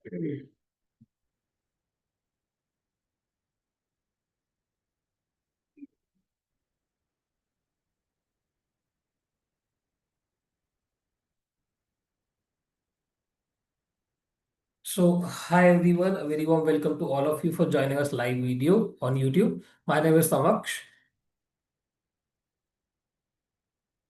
So, hi everyone, a very warm welcome to all of you for joining us live video on YouTube. My name is Samaksh.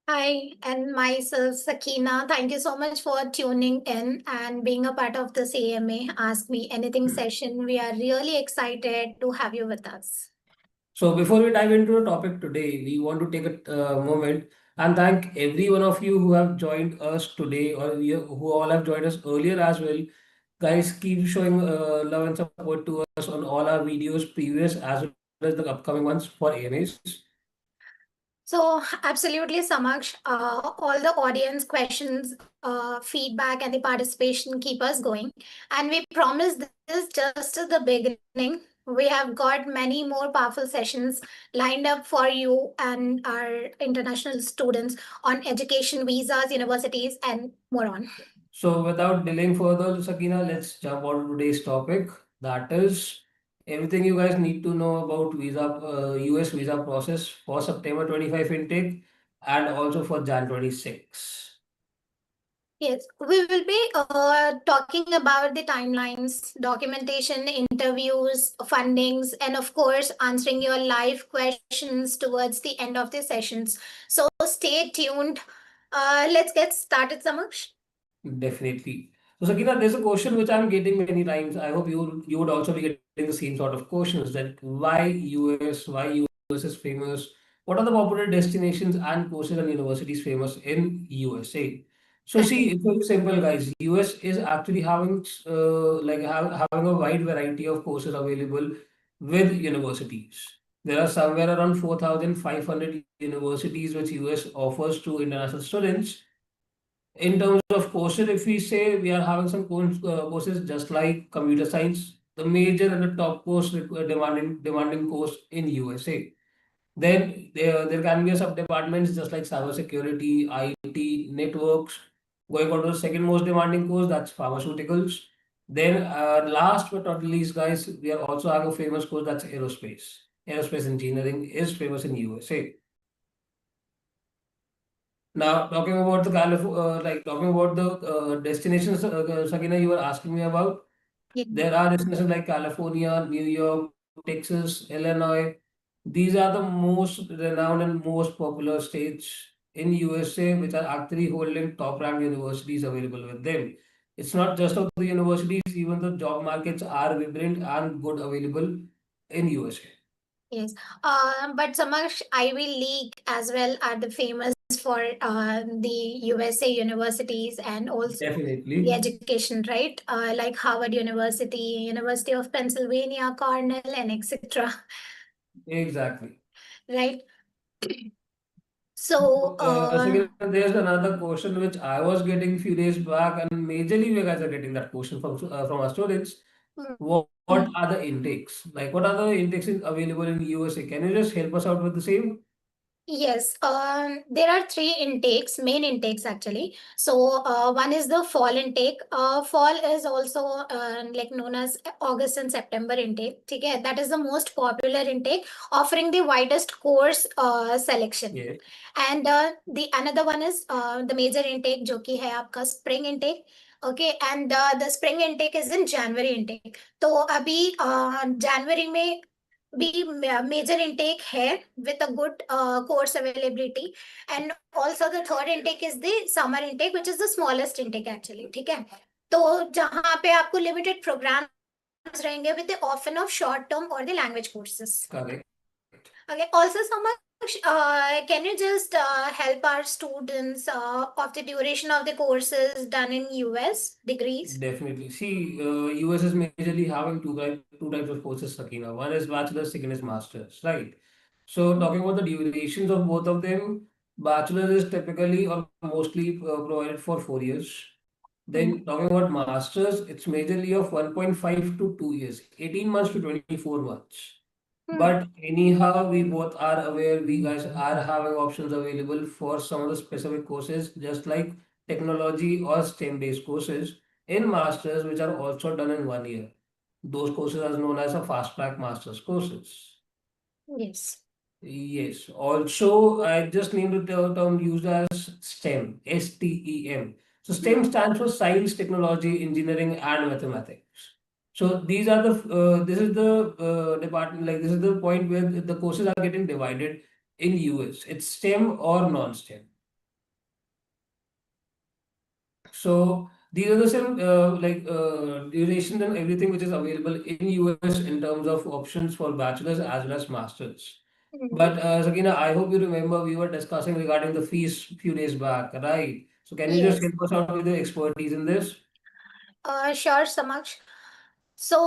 Hi, and myself, Sakina. Thank you so much for tuning in and being a part of this AMA Ask Me Anything session. We are really excited to have you with us. So, before we dive into the topic today, we want to take a moment and thank every one of you who have joined us today or who all have joined us earlier as well. Guys, keep showing love and support to us on all our videos, previous as well as the upcoming ones for AMAs. So, absolutely, Samaksh. All the audience questions, feedback, and the participation keep us going. And we promise this is just the beginning. We have got many more powerful sessions lined up for you and our international students on education, visas, universities, and more on. So without delaying further, Sakina, let's jump on to today's topic. That is everything you guys need to know about US visa process for September 25 intake and also for Jan 26. Yes, we will be talking about the timelines, documentation, interviews, fundings, and of course, answering your live questions towards the end of the sessions. So stay tuned. Let's get started, Samaksh. Definitely. So Sakina, there's a question which I'm getting many times. I hope you would also be getting the same sort of questions that why US, why US is famous, what are the popular destinations and courses and universities famous in USA? So see, it's very simple, guys. US is actually having having a wide variety of courses available with universities. There are somewhere around 4,500 universities which US offers to international students. In terms of courses, if we say we are having some courses just like computer science, the major and the top course demanding course in USA. Then there can be a sub-departments just like cybersecurity, IT, networks. Going on to the second most demanding course, that's pharmaceuticals. Then last but not least, guys, we are also having a famous course that's aerospace. Aerospace engineering is famous in USA. Now, talking about the talking about the destinations, Sakina, you were asking me about. Yeah. There are destinations like California, New York, Texas, Illinois. These are the most renowned and most popular states in USA, which are actually holding top-ranked universities available with them. It's not just of the universities, even the job markets are vibrant and good available in USA. Yes. But Samaksh, Ivy League as well are the famous for the USA universities and also the Definitely. education, right? Like Harvard University, University of Pennsylvania, Cornell, and etc. Exactly. Right? So, Second, there's another question which I was getting few days back, and majorly you guys are getting that question from our students. What mm, are the intakes? Like, what are the intakes available in USA? Can you just help us out with the same? yes, there are three intakes, main intakes actually. So one is the fall intake. Fall is also like known as August and September intake. Okay, that is the most popular intake, offering the widest course selection. Yeah. And the another one is the major intake, जो कि है आपका spring intake. Okay, and the spring intake is in January intake. तो अभी जनवरी में भी major intake है with a good course availability, and also the third intake is the summer intake which is the smallest intake actually. ठीक है, तो जहाँ पे आपको limited programs रहेंगे with the often of short term or the language courses. Correct. Okay, also Samaksh, can you just help our students of the duration of the courses done in US degrees? Definitely. See, US is majorly having two types of courses, Sakina. One is bachelor's, second is master's, right? So, talking about the durations of both of them, bachelor's is typically or mostly provided for 4 years. Mm. Then talking about masters, it's majorly of 1.5 to 2 years, 18 months to 24 months. Hmm. But anyhow, we both are aware we guys are having options available for some of the specific courses, just like technology or STEM-based courses. in masters which are also done in 1 year. Those courses are known as a fast track masters courses. Yes. Yes. Also, I just named the term used as STEM, STEM. So STEM Hmm. stands for science, technology, engineering, and mathematics. So these are the this is the department, like this is the point where the courses are getting divided in US. It's STEM or non-STEM. So these are the same duration and everything which is available in US in terms of options for bachelor's as well as master's. Hmm. But Sakina, I hope you remember we were discussing regarding the fees few days back, right? So can you just Yes. help us out with the expertise in this? Sure, Samaksh. So,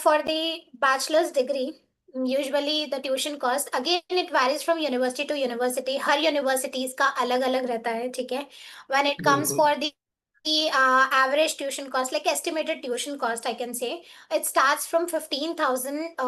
for the bachelor's degree, usually the tuition cost, again, it varies from university to university. Her universities का अलग अलग रहता है, ठीक है? When it comes बिल्कुल. for the average tuition cost, like estimated tuition cost, I can say, it starts from 15,000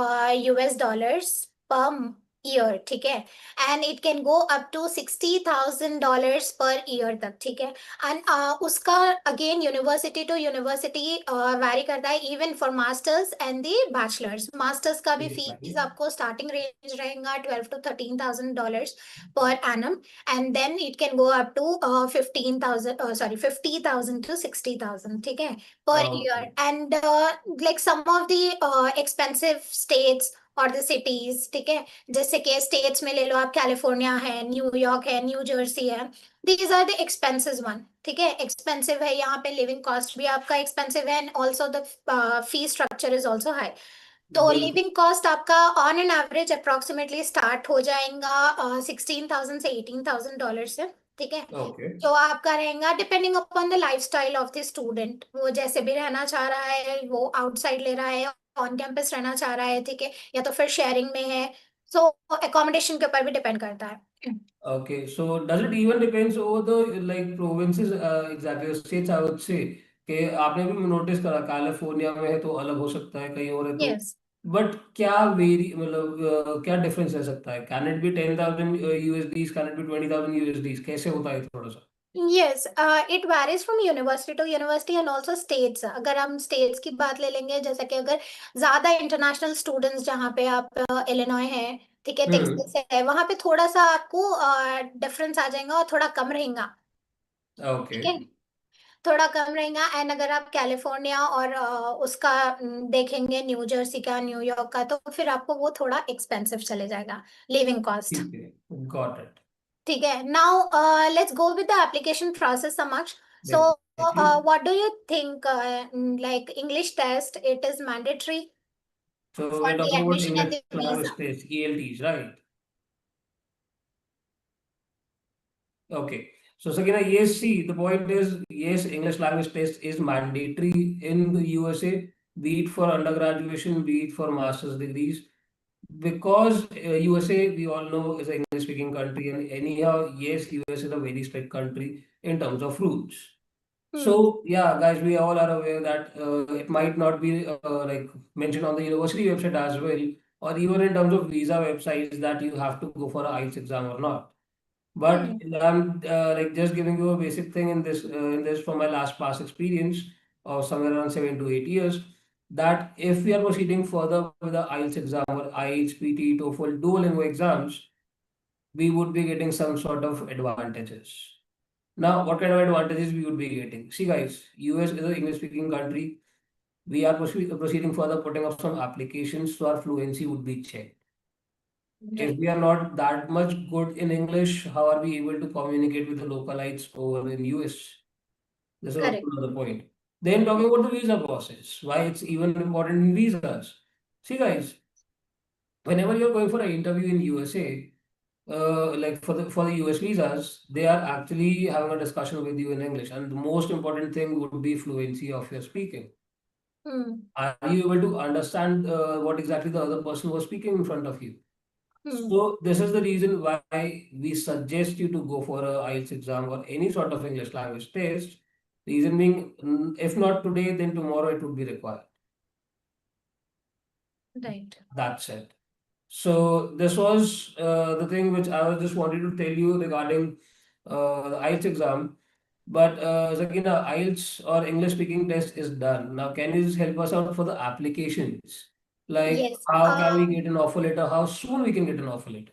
US dollars per year, ठीक है? And it can go up to $60,000 per year तक, ठीक है? एंड उसका again university to university vary करता है even for masters and the bachelors masters का भी फीस आपको स्टार्टिंग रेंज रहेगा 12 to 13,000 dollars per annum and then it can go up to 15,000 sorry 50,000 to 60,000 ठीक है per year Okay. And like some of the expensive states और the cities ठीक है जैसे कि स्टेट्स में ले लो आप कैलिफोर्निया है न्यूयॉर्क है न्यू जर्सी है these are the expensive one ठीक है एक्सपेंसिव है यहाँ पे लिविंग कॉस्ट भी आपका एक्सपेंसिव है and also the fee structure is also high तो बिल्कुल. लिविंग कॉस्ट आपका on an average approximately start हो जाएगा 16,000 से 18,000 डॉलर से ठीक है Okay. जो आपका रहेगा depending upon the lifestyle of the student वो जैसे भी रहना चाह रहा है वो आउटसाइड ले रहा है ऑन कैंपस रहना चाह रहा है ठीक है या तो फिर शेयरिंग में है सो अकोमोडेशन के ऊपर भी डिपेंड करता है Okay, so does it even depends over the like provinces exactly states I would say कि आपने भी नोटिस करा कैलिफोर्निया में है तो अलग हो सकता है कहीं और है तो यस बट क्या वेरी मतलब क्या डिफरेंस रह सकता है can it be 10,000 USDs can it be 20,000 USDs कैसे होता है थोड़ा सा yes it varies from university to university and also states अगर हम स्टेट्स की बात ले लेंगे जैसे कि अगर ज्यादा इंटरनेशनल स्टूडेंट्स जहाँ पे आप इलिनॉय है ठीक है हम्म टेक्सास है वहाँ पे थोड़ा सा आपको डिफरेंस आ जाएगा और थोड़ा कम रहेगा ओके ठीक है थोड़ा कम रहेगा एंड अगर आप कैलिफोर्निया और उसका देखेंगे न्यू जर्सी का न्यूयॉर्क का तो फिर आपको वो थोड़ा एक्सपेंसिव चले जाएगा लिविंग कॉस्ट ठीक है गॉट इट ठीक है now let's go with the application process समक्ष so definitely what do you think like English test it is mandatory so we for are the talking about admission and English the language visa test IELTS right Okay. So, Sakina, yes, see, the point is, yes, English language test is mandatory in the USA, be it for undergraduation, be it for master's degrees, because USA, we all know, is an English-speaking country, and anyhow, yes, US is a very strict country in terms of rules. hmm. So, yeah, guys, we all are aware that it might not be like mentioned on the university website as well, or even in terms of visa websites that you have to go for a IELTS exam or not. But Hmm. I'm like just giving you a basic thing in this from my last past experience of somewhere around 7 to 8 years. That if we are proceeding further with the IELTS exam or IELTS, PT, TOEFL, Duolingo exams, we would be getting some sort of advantages. Now, what kind of advantages we would be getting? See, guys, US is an English-speaking country. We are proceeding further, putting up some applications, so our fluency would be checked. If Right we are not that much good in English, how are we able to communicate with the localites over in US? This is also correct another point. Then talking about the visa process, why it's even important in visas. See guys, whenever you're going for an interview in USA, like for the US visas, they are actually having a discussion with you in English, and the most important thing would be fluency of your speaking. hmm. Are you able to understand what exactly the other person was speaking in front of you? Hmm. So this is the reason why we suggest you to go for a IELTS exam or any sort of English language test. Reason being, if not today, then tomorrow it would be required. Right That's it. So this was the thing which I was just wanted to tell you regarding the IELTS exam. But Sakina, IELTS or English speaking test is done. Now, can you just help us out for the applications? Like, Yes. how can we get an offer letter? How soon we can get an offer letter?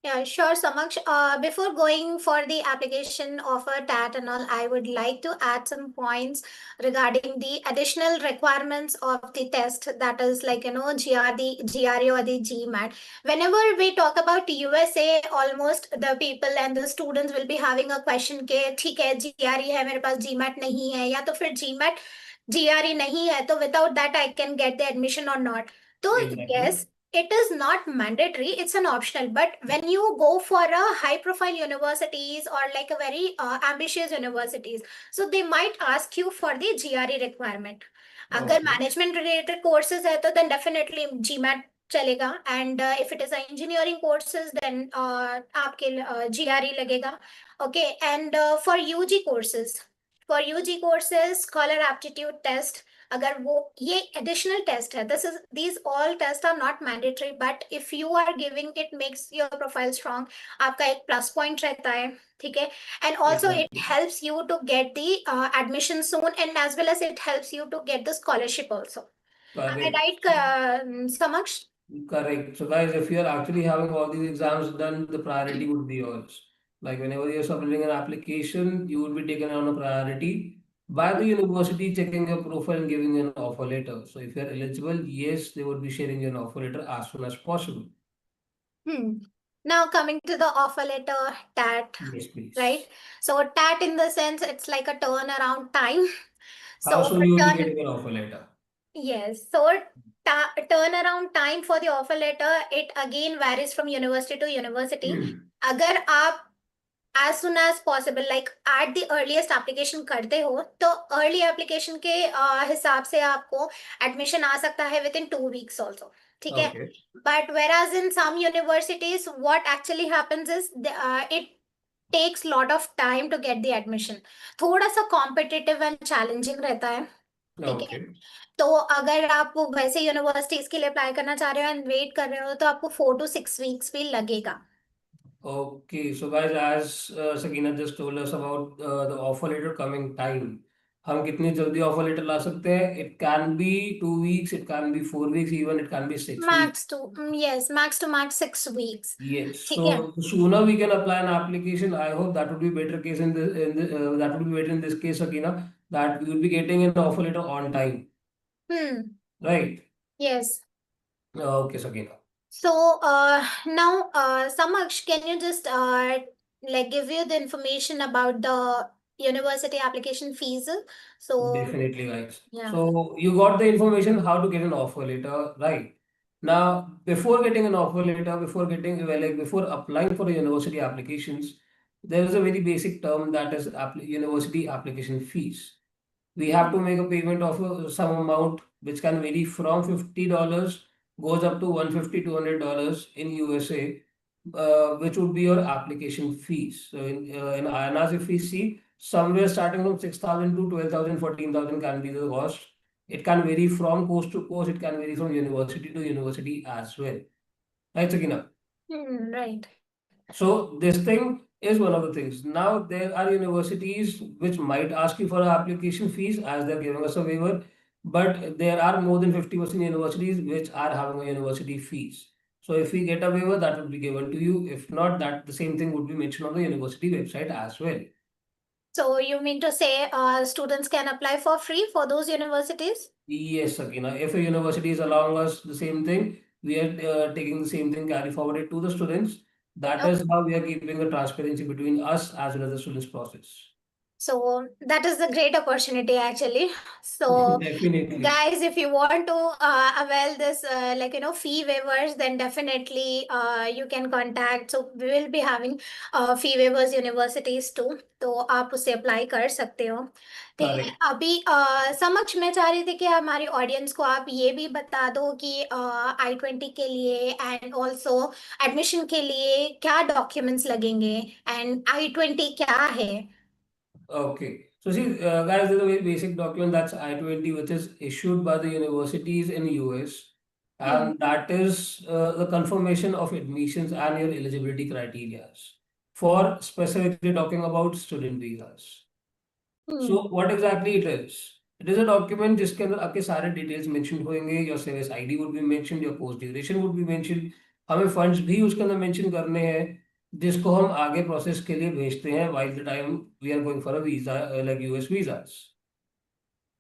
Yeah, sure, Samaksh. Before going for the application of a TAT and all, I would like to add some points regarding the additional requirements of the test. That is like, GRE or the GMAT. Whenever we talk about USA, almost the people and the students will be having a question के ठीक है GRE है मेरे पास GMAT नहीं है या तो फिर GMAT GRE नहीं है तो without that I can get the admission or not. So Exactly. yes, it is not mandatory, it's an optional, but when you go for a high profile universities or like a very ambitious universities, so they might ask you for the GRE requirement. अगर Okay. management related courses है तो then definitely GMAT चलेगा, and if it is a engineering courses then आपके GRE लगेगा. Okay, and for UG courses, scholar aptitude test, अगर वो ये additional test है, this is these all test are not mandatory, but if you are giving it makes your profile strong. आपका एक plus point रहता है, ठीक है. And also it Exactly. Helps you to get the admission soon, and as well as it helps you to get the scholarship also. Am I Correct. right, Samaksh? Correct. So, guys, if you're actually having all these exams done, the priority would be yours. Like, whenever you're submitting an application, you will be taken on a priority by the university checking your profile and giving you an offer letter. So, if you're eligible, yes, they would be sharing you an offer letter as soon as possible. Hmm. Now coming to the offer letter, TAT, Yes, right? please. So TAT in the sense it's like a turnaround time. How So soon you will be turn getting an offer letter? Yes. So turnaround time for the offer letter, it again varies from university to university. अगर आप as soon as possible, like at the earliest application करते हो, तो early application के हिसाब से आपको admission आ सकता है within 2 weeks also. ठीक है. Okay. But whereas in some universities, what actually happens is it takes lot of time to get the admission. थोड़ा सा competitive and challenging रहता है. ठीक है. Okay. तो अगर आप वैसे यूनिवर्सिटीज के लिए अप्लाई करना चाह रहे हो एंड वेट कर रहे हो तो आपको 4 to 6 weeks भी लगेगा. Okay, so guys, as Sakina just told us about the offer letter coming time, हम कितनी जल्दी ऑफर लेटर ला सकते हैं? It can be 2 weeks, it can be 4 weeks, even it can be 6 weeks. Max to max 6 weeks. Yes, ठीक है. so the sooner we can apply an application, I hope that would be better case that would be better in this case, Sakina, that we will be getting an offer letter on time, Hmm. right? Yes. Okay, Sakina. So now, Samaksh, can you just like give you the information about the university application fees? So Definitely, guys. yeah. So you got the information how to get an offer letter, right? Now, before getting an offer letter, before applying for the university applications, there is a very basic term that is university application fees. We have to make a payment of some amount which can vary from $50 goes up to 150 $200 in USA, which would be your application fees. So in INRs, if we see somewhere starting from 6,000 to 12,000, 14,000 can be the cost. It can vary from coast to coast. It can vary from university to university as well. Right, Sakina? Right. So this thing is one of the things. Now there are universities which might ask you for application fees as they're giving us a waiver, but there are more than 50% universities which are having a university fees. So if we get a waiver, that will be given to you. If not, that the same thing would be mentioned on the university website as well. So you mean to say students can apply for free for those universities? Yes, Sakina. If a university is allowing us the same thing, we are taking the same thing, carry forward it to the students. That is how we are keeping a transparency between us as well as the students process. So that is a great opportunity actually. So Definitely. guys, if you want to avail this fee waivers, then definitely you can contact. So we will be having fee waivers universities too. तो आप उसे apply कर सकते हो. ठीक है. Correct. अभी समक्ष मैं चाह रही थी कि हमारी ऑडियंस को आप ये भी बता दो कि I20 के लिए एंड ऑल्सो एडमिशन के लिए क्या डॉक्यूमेंट्स लगेंगे एंड I20 क्या है. Okay. So see, guys, there's a very basic document that's I20, which is issued by the universities in US, Hmm. and that is the confirmation of admissions and your eligibility criteria for specifically talking about student visas. Hmm So what exactly it is? It is a document जिसके अंदर आपके सारे details mention होंगे. Your service ID would be mention, your post duration would be mention. हमें funds भी उसके अंदर mention करने हैं जिसको हम आगे प्रोसेस के लिए भेजते हैं while the time we are going for a visa like US visas.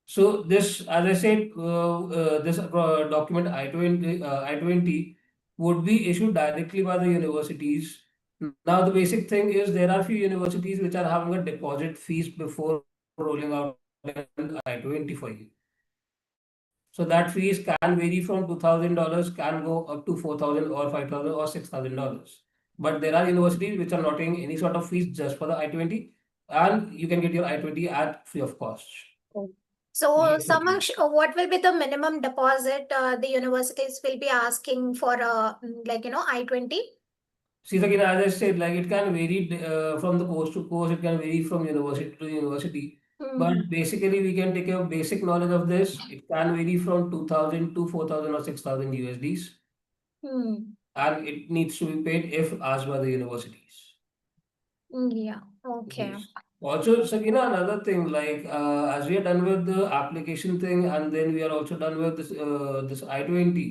So this, as I said, this document I20 would be issued directly by the universities. Now the basic thing is there are few universities which are having a deposit fees before rolling out an I20 for you. So that fees can vary from $2,000, can go up to 4,000 or 5,000 or $6,000. But there are universities which are not paying any sort of fees just for the I20, and you can get your I20 at free of cost. So, Yes, Sakina. Samaksh, what will be the minimum deposit the universities will be asking for like I20? See, Sakina, as I said, like it can vary from the course to course, it can vary from university to university. Hmm. But basically, we can take a basic knowledge of this. It can vary from 2,000 to 4,000 or 6,000 USDs, Hmm. and it needs to be paid if asked by the universities. Yeah. Okay. Yes. Also, Sakina, another thing, like as we are done with the application thing, and then we are also done with this I20,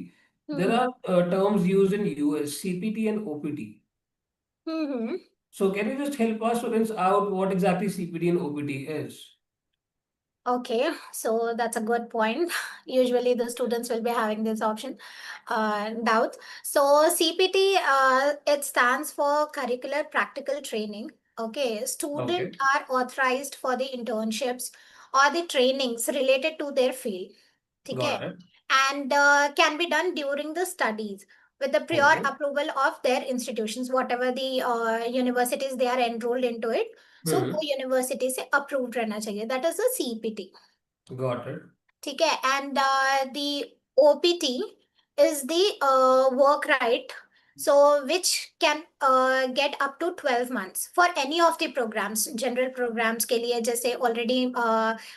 there Hmm. are terms used in US, CPT and OPT. Hmm. So can you just help our students out what exactly CPT and OPT is? Okay, so that's a good point. Usually the students will be having this option doubts. So CPT, it stands for Curricular Practical Training. Okay, students Okay, are authorized for the internships or the trainings related to their field. Okay, got it. and can be done during the studies with the prior Okay. approval of their institutions, whatever the universities they are enrolled into it. So वो Hmm. University से approved रहना चाहिए. That is a CPT. Got it. ठीक है. And the OPT is the work right, so which can get up to 12 months for any of the programs, general programs के लिए. जैसे already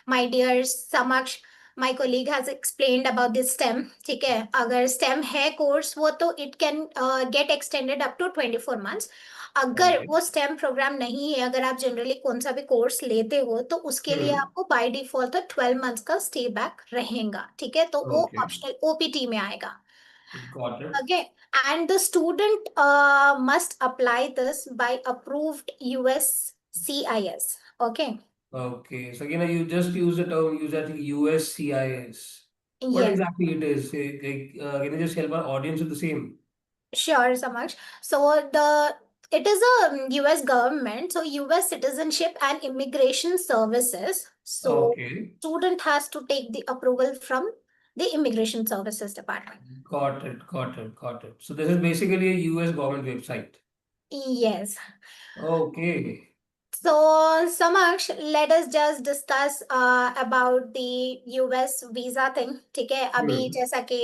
my dear Samaksh, my colleague has explained about this STEM. ठीक है, अगर STEM है course वो तो it can get extended up to 24 months. अगर Okay. वो स्टेम प्रोग्राम नहीं है, अगर आप जनरली कौन सा भी कोर्स लेते हो तो उसके लिए Hmm. आपको बाय डिफॉल्ट तो 12 मंथ्स का स्टे बैक रहेगा. ठीक है, तो वो Okay. ऑप्शनल ओपीटी में आएगा. Got it. Okay. And the student must apply this by approved US CIS. Okay. Okay. So you just use the term use at USCIS. What yes. exactly it is? Can you just help our audience with the same? Sure, Samaksh. So the it is a US government, so US Citizenship and Immigration Services. So Okay. student has to take the approval from the Immigration Services Department. Got it. Got it. Got it. So this is basically a US government website. Yes. Okay. So, Samaksh, let us just discuss about the US visa thing. ठीक है, अभी Hmm. जैसा कि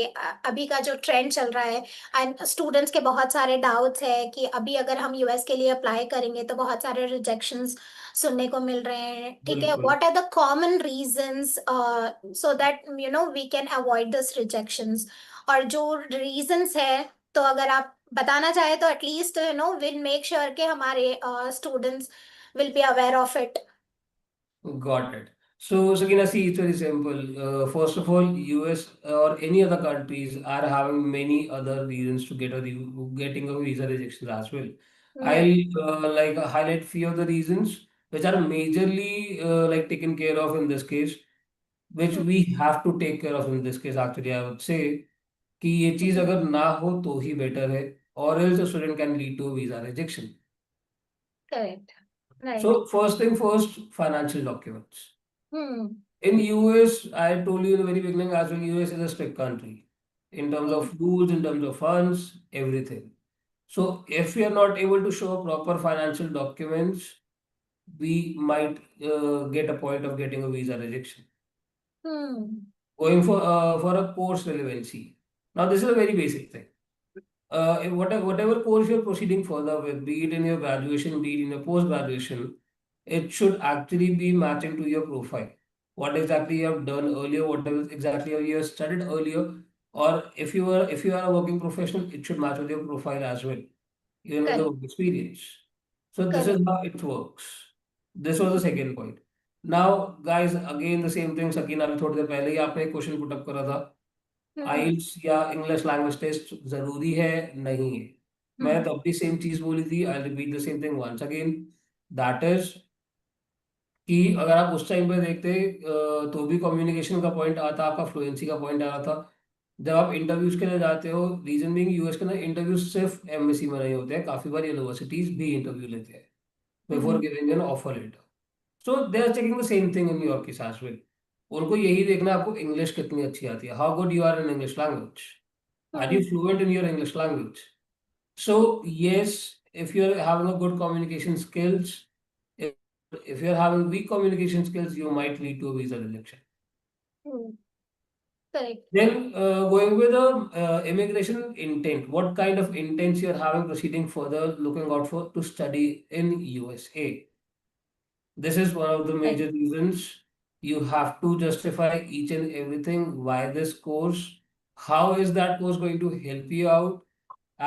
अभी का जो trend चल रहा है, एंड स्टूडेंट्स के बहुत सारे डाउट्स है कि अभी अगर हम यूएस के लिए अप्लाई करेंगे तो बहुत सारे रिजेक्शंस सुनने को मिल रहे हैं. ठीक है, बिल्कुल. What are the common reasons so that we can avoid this rejections. और जो रीजंस है, तो अगर आप बताना चाहे तो एटलीस्ट विल मेक श्योर कि हमारे students will be aware of it. Got it. So, Sakina, see, it's very simple. First of all, US or any other countries are having many other reasons to getting a visa rejection as well. Yeah. I'll highlight few of the reasons which are majorly like taken care of in this case, which we have to take care of in this case. Actually, I would say कि ये चीज Hmm. अगर ना हो तो ही better है, or else a student can lead to a visa rejection. Correct. Right. So first thing first, financial documents. Hmm. In US, I told you in the very beginning as well, US is a strict country in terms Hmm. of rules, in terms of funds, everything. So if we are not able to show proper financial documents, we might get a point of getting a visa rejection. Hmm. Going for a course relevancy. Now this is a very basic thing. Whatever course you're proceeding further with, be it in your graduation, be it in your post graduation, it should actually be matching to your profile. What exactly you have done earlier, what exactly you have studied earlier, or if you are a working professional, it should match with your profile as well, even with the Correct. work experience. So this is Correct. how it works. This was the second point. Now guys again the same thing, Sakina भी थोड़ी देर पहले ही आपने एक question put up करा था, आइल्स या English language test जरूरी है नहीं है। मैं तब भी सेम चीज बोली थी, I repeat the same thing once again, that is कि अगर आप उस टाइम पे देखते तो भी कम्युनिकेशन का पॉइंट आता, आपका फ्लुएंसी का पॉइंट आ रहा था। जब आप इंटरव्यूज के लिए जाते हो, रीजन बीइंग यूएस के अंदर इंटरव्यूज सिर्फ एमबेसी में नहीं होते हैं, काफी बार यूनिवर्सिटीज भी इंटरव्यू लेते हैं before giving an offer letter. So they are checking the same thing in न्यूयॉर्क की एज वेल। उनको यही देखना है आपको इंग्लिश कितनी अच्छी आती है, how good you are in English language, are you fluent in your English language. So yes, if you're having a good communication skills, if, if you're having weak communication skills, you might lead to a visa rejection. Correct. Then going with the immigration intent, what kind of intents you're having proceeding further, looking out for to study in USA? This is one of the Right. major reasons. You have to justify each and everything. Why this course? How is that course going to help you out?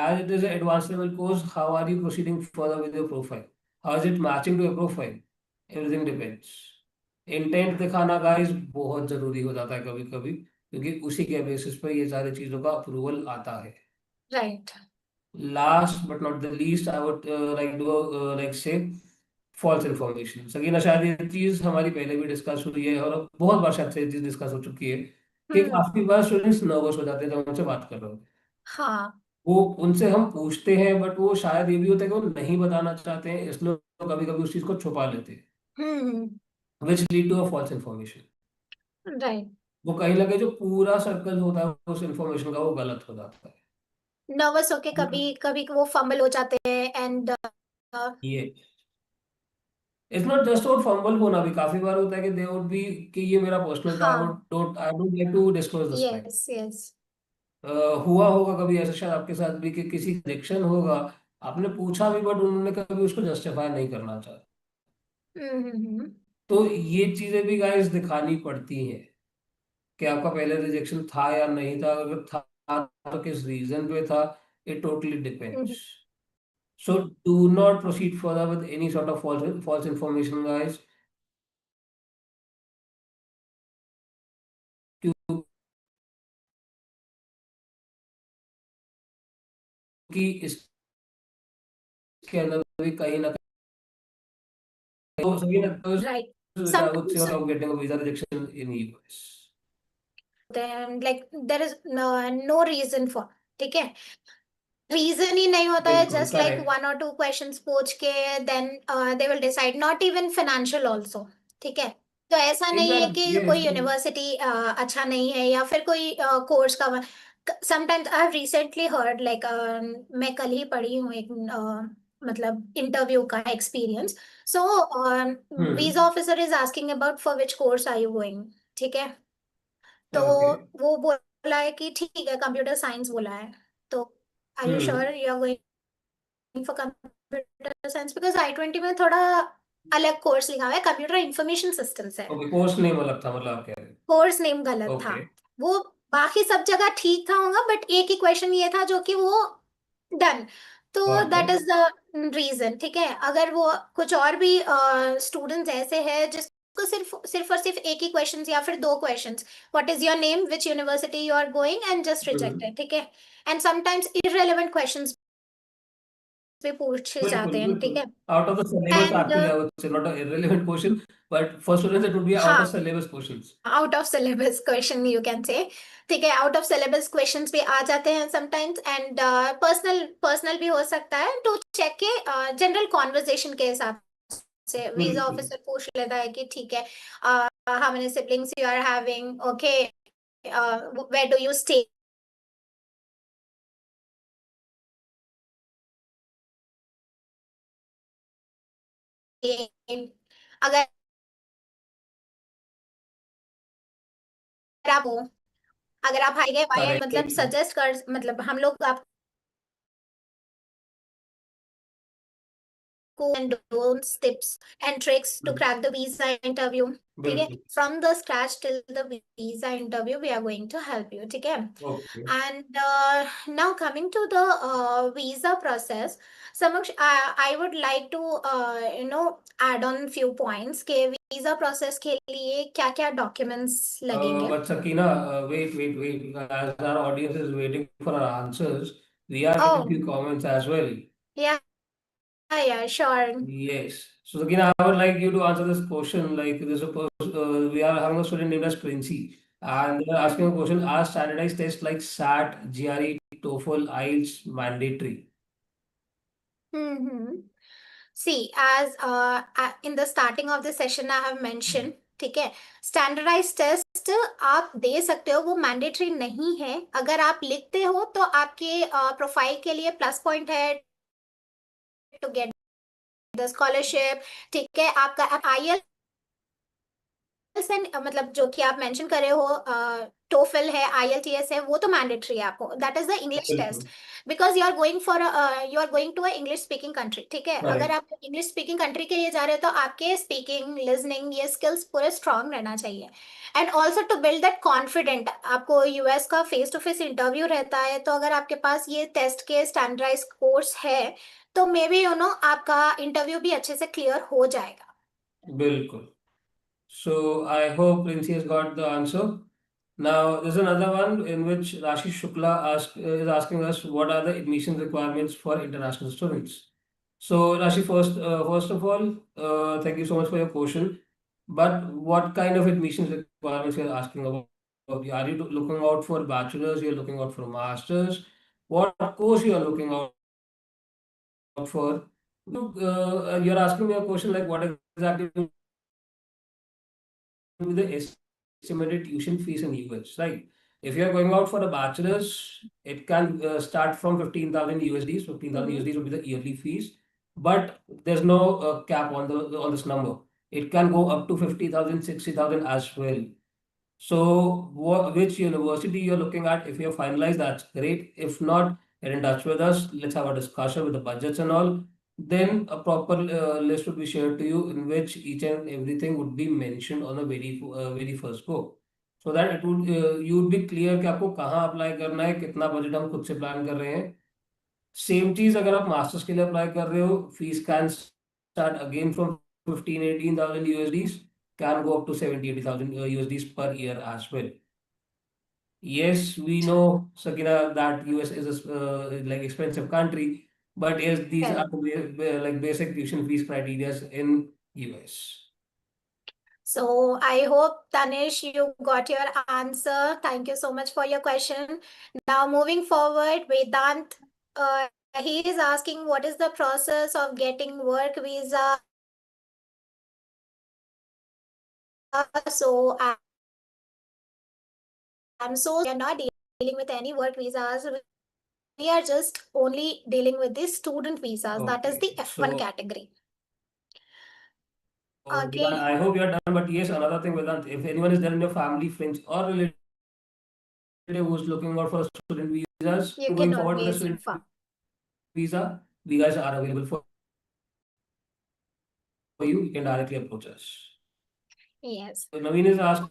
As it is an advanced level course, how are you proceeding further with your profile? How is it matching to your profile? Everything depends. Intent दिखाना guys बहुत जरूरी हो जाता है कभी कभी, क्योंकि उसी के बेसिस पर ये सारी चीजों का अप्रूवल आता है। Right. Last but not the least, I would like से फॉल्स इन्फॉर्मेशन। सकीना शायद ये चीज हमारी पहले भी डिस्कस हुई है और बहुत बार शायद से ये चीज डिस्कस हो चुकी है कि काफी बार स्टूडेंट्स नर्वस हो जाते हैं जब उनसे बात कर रहे होते हैं। हाँ। वो उनसे हम पूछते हैं बट वो शायद ये भी होता है कि वो नहीं बताना चाहते हैं, इसलिए कभी कभी उस चीज को छुपा लेते हैं, which lead to a false information. Right. वो कहीं ना कहीं जो पूरा सर्कल होता है उस इन्फॉर्मेशन का वो गलत हो जाता है। नर्वस होके कभी कभी वो फंबल हो जाते हैं एंड ये it's not just about fumble होना, भी काफी बार होता है कि दे वुड बी कि ये मेरा पर्सनल था, हाँ। I don't like to disclose this fact. Yes yes. हुआ होगा कभी ऐसा शायद आपके साथ भी कि किसी रिजेक्शन होगा, आपने पूछा भी बट उन्होंने कभी उसको जस्टिफाई नहीं करना चाहा। तो ये चीजें भी गाइस दिखानी पड़ती हैं कि आपका पहले रिजेक्शन था या नहीं था, अगर था तो किस रीजन पे था, it totally depends. So do not proceed further with any sort of false information guys, क्योंकि इसके अंदर भी कहीं ना कहीं तो सभी ना right. which I would say sometimes of getting a visa rejection in US. Like there is no reason for, ठीक है, रीजन ही नहीं होता है, बिल्कुल just like correct. 1 or 2 questions पूछ के then they will decide, not even financial also, ठीक है। तो ऐसा नहीं है एग्जैक्टली कि यस। कोई यूनिवर्सिटी अच्छा नहीं है या फिर कोई कोर्स का। Sometimes I have recently heard like, मैं कल ही पढ़ी हूँ एक मतलब इंटरव्यू का experience. So visa officer is asking about for which course are you going, ठीक है। तो ओके। वो बोला है कि ठीक है कंप्यूटर साइंस बोला है, तो are you sure you are going for computer science, because I20 में थोड़ा अलग कोर्स लिखा हुआ है, कंप्यूटर इंफॉर्मेशन सिस्टम्स है। ओके, कोर्स नेम अलग था मतलब आप कह रहे कोर्स नेम गलत हैं। था। ओके। वो बाकी सब जगह ठीक था होगा, बट एक ही क्वेश्चन ये था जो कि वो डन। तो got that it. Is the reason, ठीक है। अगर वो कुछ और भी स्टूडेंट्स ऐसे हैं जिसको सिर्फ सिर्फ और सिर्फ एक ही क्वेश्चन या फिर 2 questions, what is your name, which university you are going, and just rejected, ठीक है। एंड समटाइम्स इररेलेवेंट क्वेश्चंस भी पूछे बिल्कुल जाते हैं, ठीक बिल्कुल, है। Out of the syllabus and actually, I would say not a irrelevant question, but for students it would be out हाँ, of syllabus questions. Out of syllabus question you can say, ठीक है। आउट ऑफ सिलेबस क्वेश्चंस भी आ जाते हैं sometimes, and personal personal भी हो सकता है, टू चेक के जनरल कॉन्वर्जेशन के हिसाब से वीजा बिल्कुल ऑफिसर पूछ लेता है कि ठीक है, how many siblings you are having, okay, where do you stay, अगर आप हो, अगर आप हाई गए वाई मतलब करेक्ट। सजेस्ट कर, मतलब हम लोग आपको and don'ts, tips and tricks to crack the visa interview. ठीक है, बिल्कुल। from the scratch till the visa interview we are going to help you, ठीक है। Okay. And now coming to the visa process, Samaksh, I would like to add on few points. के visa process के लिए क्या क्या documents लगेंगे? But Sakina, wait. As our audience is waiting for our answers, we are getting Oh, few comments as well. yeah, yeah, sure. Yes. So Sakina, I would like you to answer this question. Like we are having a student named as Quincy, and they are asking a Hmm. question: Are standardized tests like SAT, GRE, TOEFL, IELTS mandatory? Hmm. See, as in the starting of the session I have mentioned, ठीक है, standardise test आप दे सकते हो, वो mandatory नहीं है। अगर आप लिखते हो तो आपके प्रोफाइल के लिए प्लस पॉइंट है टू गेट द स्कॉलरशिप। ठीक है, आपका आईएल मतलब जो कि आप मेंशन कर रहे हो, टोफल है, आईएलटीएस है, वो तो मैंडेटरी है आपको। That is the English test, बिल्कुल। Because you are going to a English speaking country. ठीक है, अगर करेक्ट। आप इंग्लिश स्पीकिंग कंट्री के लिए जा रहे हो तो आपके स्पीकिंग, लिसनिंग, ये स्किल्स पूरे स्ट्रांग रहना चाहिए। And also to build that confident, आपको यूएस का फेस टू फेस इंटरव्यू रहता है, तो अगर आपके पास ये टेस्ट के स्टैंडर्डाइज कोर्स है तो मे बी आपका इंटरव्यू भी अच्छे से क्लियर हो जाएगा। बिल्कुल। So I hope Princey has got the answer. Now there's another one in which Rashi Shukla is asking us what are the admission requirements for international students. So Rashi, first of all, thank you so much for your question. But what kind of admissions requirements you're asking about? Are you looking out for bachelors? You're looking out for masters? What course you are looking out for? You're asking me a question like what exactly will be the estimated tuition fees in US, right? If you are going out for a bachelor's, it can start from 15,000 USDs. 15,000 Mm-hmm. USDs will be the yearly fees, but there's no cap on the on this number. It can go up to 50,000, 60,000 as well. So, which university you're looking at? If you're finalized, that's great. If not, get in touch with us. Let's have a discussion with the budgets and all. Then a proper list would be shared to you in which each and everything would be mentioned on the very first go. So that it would you would be clear कि आपको कहाँ apply करना है, कितना budget हम खुद से plan कर रहे हैं। सेम चीज अगर आप मास्टर्स के लिए अप्लाई कर रहे हो, fees can start again from 15,000 18,000 USDs, can go up to 70 80,000 USDs per year as well. Yes, we know, Sakina, that US is a like expensive country, but yes, these are Correct. like basic tuition fees criteria in US. So I hope, Tanish, you got your answer. Thank you so much for your question. Now moving forward, Vedant, uh, he is asking what is the process of getting work visa. So I'm so we are not dealing with any work visas. We are just only dealing with the student visas. That is the Okay, F1 category. Vedant, Okay, I hope you are done. But yes, another thing, Vedant, if anyone is there in your family, friends, or relative who's looking out for student visas, you can going forward with a always student inform. visa, we guys are available for you. You can directly approach us. Yes. So Naveen is asking,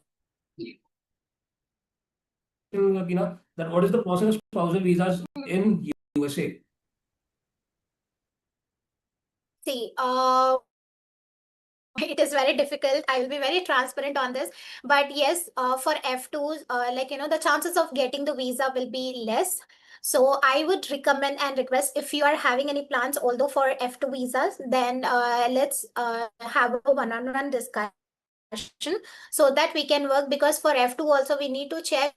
that what is the process of spousal visas in USA? See, it is very difficult. I will be very transparent on this. But yes, for F2s, the chances of getting the visa will be less. So I would recommend and request, if you are having any plans, although for F2 visas, then let's have a one-on-one discussion so that we can work, because for F2 also we need to check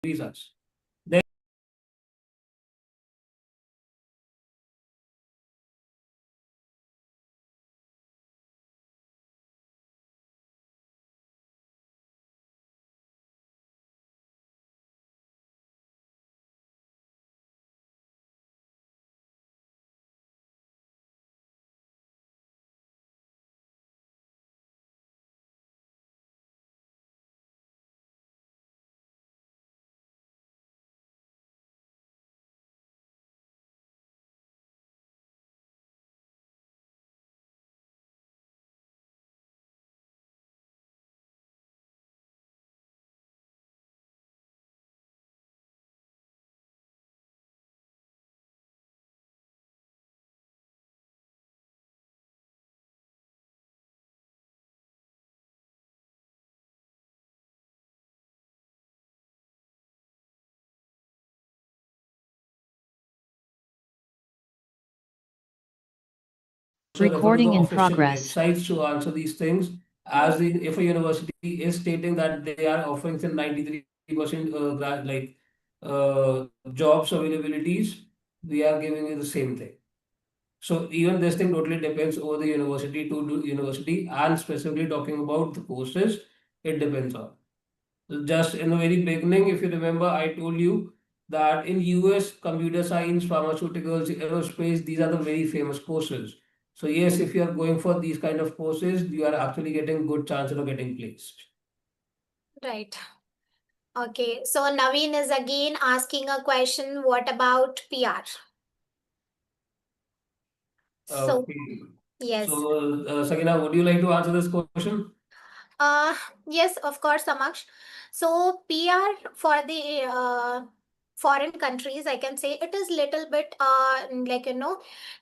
Visas. Recording in official progress. websites to answer these things. If a university is stating that they are offering some 93% jobs availabilities, we are giving you the same thing. So even this thing totally depends over the university to do university, and specifically talking about the courses, it depends on. Just in the very beginning, if you remember, I told you that in US, computer science, pharmaceuticals, aerospace, these are the very famous courses. So yes, if you are going for these kind of courses, you are actually getting good chances of getting placed. Right. Okay. So Naveen is again asking a question. What about PR? So Okay. yes. So, Sakina, would you like to answer this question? Uh, yes, of course, Samaksh. So PR for the foreign countries, I can say it is little bit like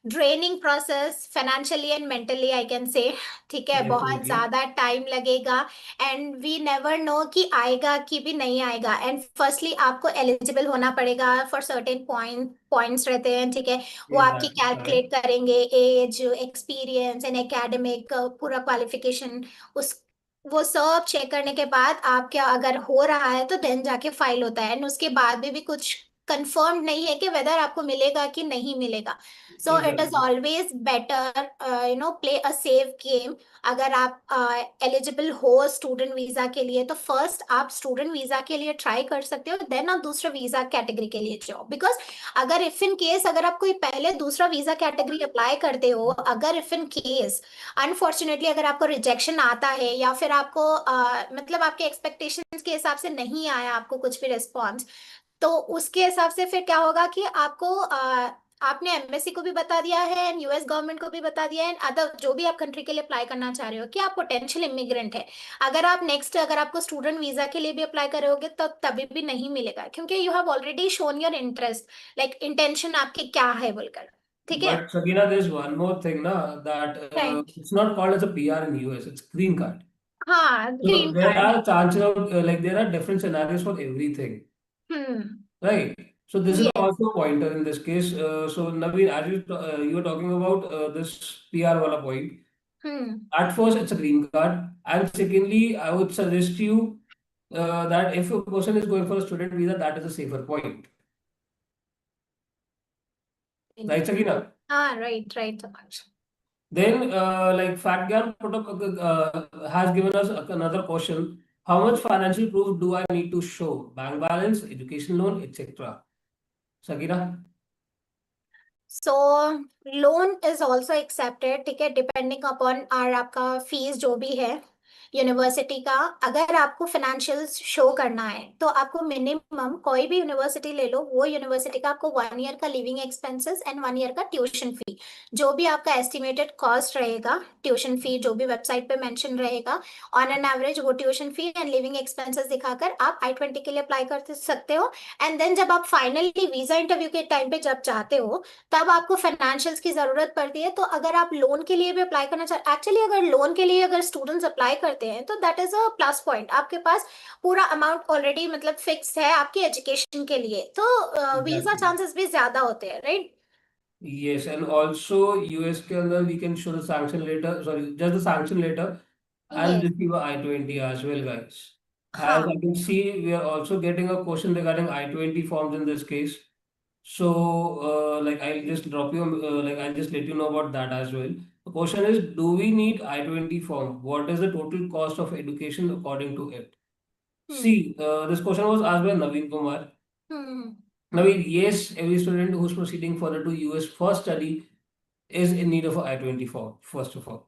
draining process financially and mentally, I can say. ठीक है, बहुत Definitely. ज़्यादा time लगेगा and we never know कि आएगा कि भी नहीं आएगा. एंड फर्स्टली आपको एलिजिबल होना पड़ेगा फॉर सर्टेन पॉइंट्स रहते हैं, ठीक है. वो Yes, आपकी that's correct. कैलकुलेट करेंगे एज, एक्सपीरियंस एंड एकेडमिक पूरा क्वालिफिकेशन. उस वो सब चेक करने के बाद आपके अगर हो रहा है तो देन जाके फाइल होता है. एंड उसके बाद भी कुछ कंफर्म नहीं है कि वेदर आपको मिलेगा कि नहीं मिलेगा. So it is Exactly. Always better play a safe game. अगर आप एलिजिबल हो स्टूडेंट वीजा के लिए तो फर्स्ट आप स्टूडेंट वीजा के लिए ट्राई कर सकते हो, देन आप दूसरा वीजा कैटेगरी के लिए जाओ. बिकॉज अगर इफ इन केस अगर आप कोई पहले दूसरा वीजा कैटेगरी अप्लाई करते हो, अगर इफ इन केस अनफॉर्चुनेटली अगर आपको रिजेक्शन आता है या फिर आपको मतलब आपके एक्सपेक्टेशंस के हिसाब से नहीं आया आपको कुछ भी रिस्पॉन्स, तो उसके हिसाब से फिर क्या होगा कि आपको आपने एमबेसी को भी बता दिया है एंड यूएस गवर्नमेंट को भी बता दिया है एंड अदर जो भी आप कंट्री के लिए अप्लाई करना चाह रहे हो कि आप पोटेंशियल इमिग्रेंट है. अगर आप नेक्स्ट अगर आपको स्टूडेंट वीजा के लिए भी अप्लाई करोगे तो तभी भी नहीं मिलेगा, क्योंकि you have already shown your interest, like intention आपकी क्या है बोलकर. ठीक है. But Sakina, there's one more thing, na, that right. it's not called as a PR in US, it's green card. हाँ, So green there card. are chances of there are different scenarios for everything, hmm. right? So this is yes. also a pointer in this case. So Naveen, as you were talking about this PR wala point. Hmm. At first, it's a green card, and secondly, I would suggest you that if a person is going for a student visa, that is a safer point, right, Sakina? हाँ, right right. Then, like FatGan protocol has given us another question. How much financial proof do I need to show? Bank balance, education loan, etc. Sakina? So loan is also accepted, ठीक है, depending upon are आपका fees जो भी है university का. अगर आपको financial show करना है तो आपको मिनिमम कोई भी यूनिवर्सिटी ले लो, वो यूनिवर्सिटी का आपको 1 ईयर का लिविंग एक्सपेंसेस एंड 1 ईयर का ट्यूशन फी, जो भी आपका एस्टिमेटेड कॉस्ट रहेगा, ट्यूशन फी जो भी वेबसाइट पे मेंशन रहेगा, ऑन एन एवरेज वो tuition fee and living expenses दिखाकर आप I-20 के लिए अप्लाई कर सकते हो. एंड देन जब आप फाइनली वीजा इंटरव्यू के टाइम पे जब जाते हो तब आपको फाइनेंशियल्स की जरूरत पड़ती है. तो अगर आप लोन के लिए भी अप्लाई करना चाहते, एक्चुअली अगर लोन के लिए अगर स्टूडेंट्स अप्लाई करते हैं तो that is a plus point. आपके पास पूरा अमाउंट ऑलरेडी मतलब फिक्स है आपकी एजुकेशन के लिए, तो वीजा Exactly. चांसेस भी ज्यादा होते हैं, right. Yes, and also US के अंदर we can show the sanction letter, sorry, just the sanction letter and yes. receive a I-20 as well, guys. As हाँ. I can see, we are also getting a question regarding I-20 forms in this case. So, like I'll just drop you, I'll just let you know about that as well. The question is, do we need I-20 form? What is the total cost of education according to it? Hmm. See, this question was asked by Naveen Kumar. Hmm. Naveen, yes, every student who's proceeding further to US for study is in need of a I-20 form, first of all.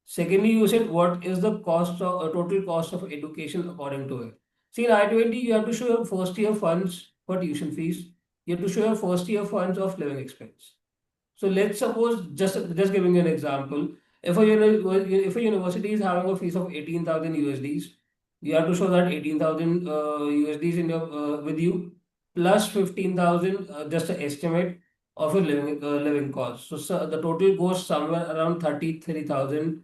Secondly, you said what is the cost of total cost of education according to it. See, in I-20, you have to show your first year funds for tuition fees. You have to show your first year funds of living expense. So let's suppose, just giving you an example, if a university is having a fees of 18,000 USDs, you have to show that 18,000 USDs in your with you plus 15,000, just an estimate of your living cost. So the total goes somewhere around 33,000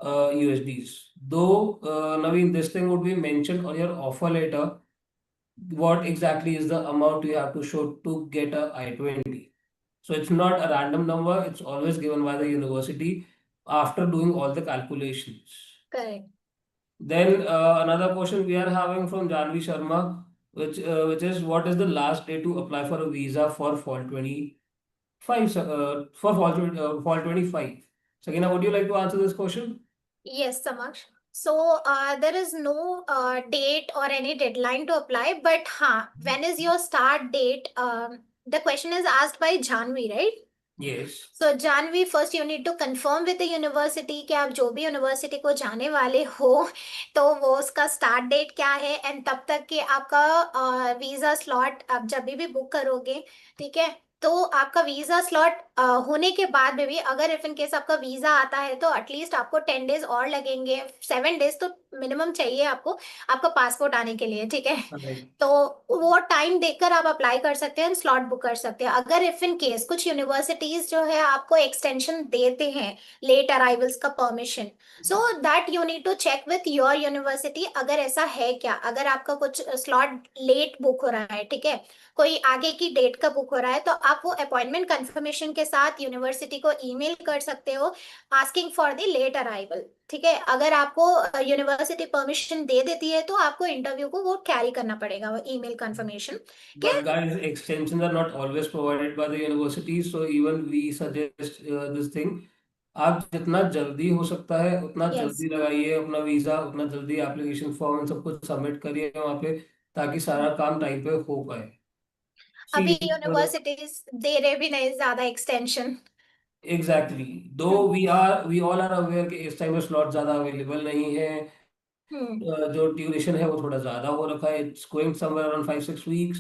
USDs. Though Naveen, this thing would be mentioned on your offer letter. What exactly is the amount you have to show to get a I-20? So it's not a random number, it's always given by the university. after doing all the calculations. Correct. Then another question we are having from Janvi Sharma, which is what is the last day to apply for a visa for fall 25 for fall 25? Sakina, would you like to answer this question? Yes, Samaksh. So there is no date or any deadline to apply, but when is your start date? The question is asked by Janvi, right? Yes. So Janvi first you need to confirm with the university कि आप जो भी university को जाने वाले हो तो वो उसका स्टार्ट डेट क्या है एंड तब तक कि आपका वीजा स्लॉट आप जब भी बुक करोगे, ठीक है, तो आपका वीजा स्लॉट होने के बाद में भी अगर इफ इन केस आपका वीजा आता है तो एटलीस्ट आपको 10 डेज और लगेंगे, 7 डेज तो मिनिमम चाहिए आपको आपका पासपोर्ट आने के लिए, ठीक है। Right. तो वो टाइम देखकर आप अप्लाई कर सकते हैं, स्लॉट बुक कर सकते हैं। अगर इफ इन केस कुछ यूनिवर्सिटीज जो है आपको एक्सटेंशन देते हैं लेट अराइवल्स का permission, so that you need to check with your university अगर ऐसा है क्या, अगर आपका कुछ स्लॉट लेट बुक हो रहा है, ठीक है, कोई आगे की डेट का बुक हो रहा है, तो आप वो अपॉइंटमेंट कंफर्मेशन के साथ यूनिवर्सिटी को ईमेल कर सकते हो asking for the late arrival, ठीक है। अगर आपको यूनिवर्सिटी परमिशन दे देती है तो आपको इंटरव्यू को वो कैरी करना पड़ेगा वो ईमेल कंफर्मेशन के। But guys, extensions are not always provided by the universities, so even we suggest this thing. आप जितना जल्दी हो सकता है उतना यस, जल्दी लगाइए अपना वीजा, उतना जल्दी एप्लीकेशन फॉर्म सब कुछ सबमिट करिए वहाँ पे, ताकि सारा काम टाइम पे हो पाए। अभी See, यूनिवर्सिटीज दे रहे भी नहीं ज्यादा एक्सटेंशन। एग्जैक्टली, दो वी ऑल आर अवेयर कि इस टाइम में स्लॉट ज्यादा अवेलेबल नहीं है। हम्म। जो ड्यूरेशन है वो थोड़ा ज्यादा हो रखा है, it's going somewhere around 5-6 weeks,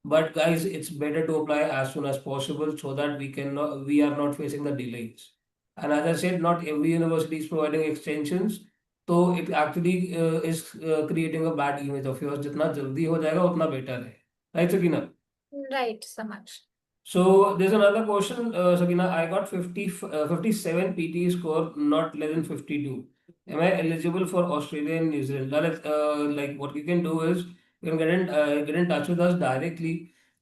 but guys it's better to apply as soon as possible so that we are not facing the delays. And as I said, not every university is providing extensions, तो it actually is creating a bad image of yours. जितना जल्दी हो जाएगा उतना better है, right Sakina? Right समझ। So there's another question, Sakina. I got 57 PT score, not less than 52. Am I eligible for Australia and New Zealand? Like what you can do is you can get in touch with us directly,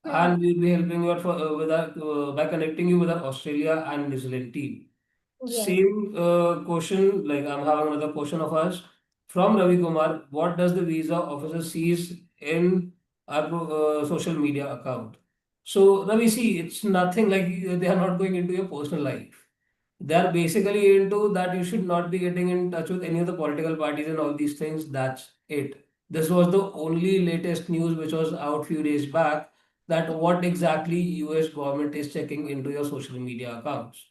hmm. and we'll be helping you out by connecting you with our Australia and New Zealand team. Yes. Same question, like I'm having another question of us from Ravi Kumar. What does the visa officer sees in our social media account? So Ravi, see, it's nothing like they are not going into your personal life. They are basically into that you should not be getting in touch with any of the political parties and all these things. That's it. This was the only latest news which was out few days back, that what exactly US government is checking into your social media accounts.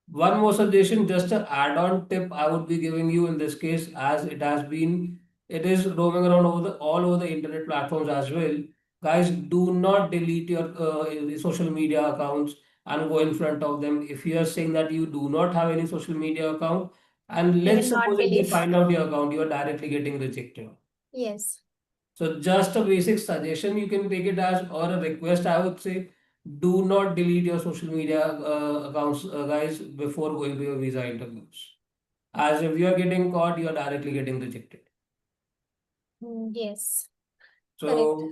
One more suggestion, just an add-on tip I would be giving you in this case, as it is roaming around all over the internet platforms as well. Guys, do not delete your social media accounts and go in front of them. If you are saying that you do not have any social media account, and They let's will not suppose if they believe। find out your account, you are directly getting rejected. Yes. So just a basic suggestion you can take it as, or a request I would say, do not delete your social media accounts, guys, before going to your visa interviews. As if you are getting caught, you are directly getting rejected. Yes. Correct. So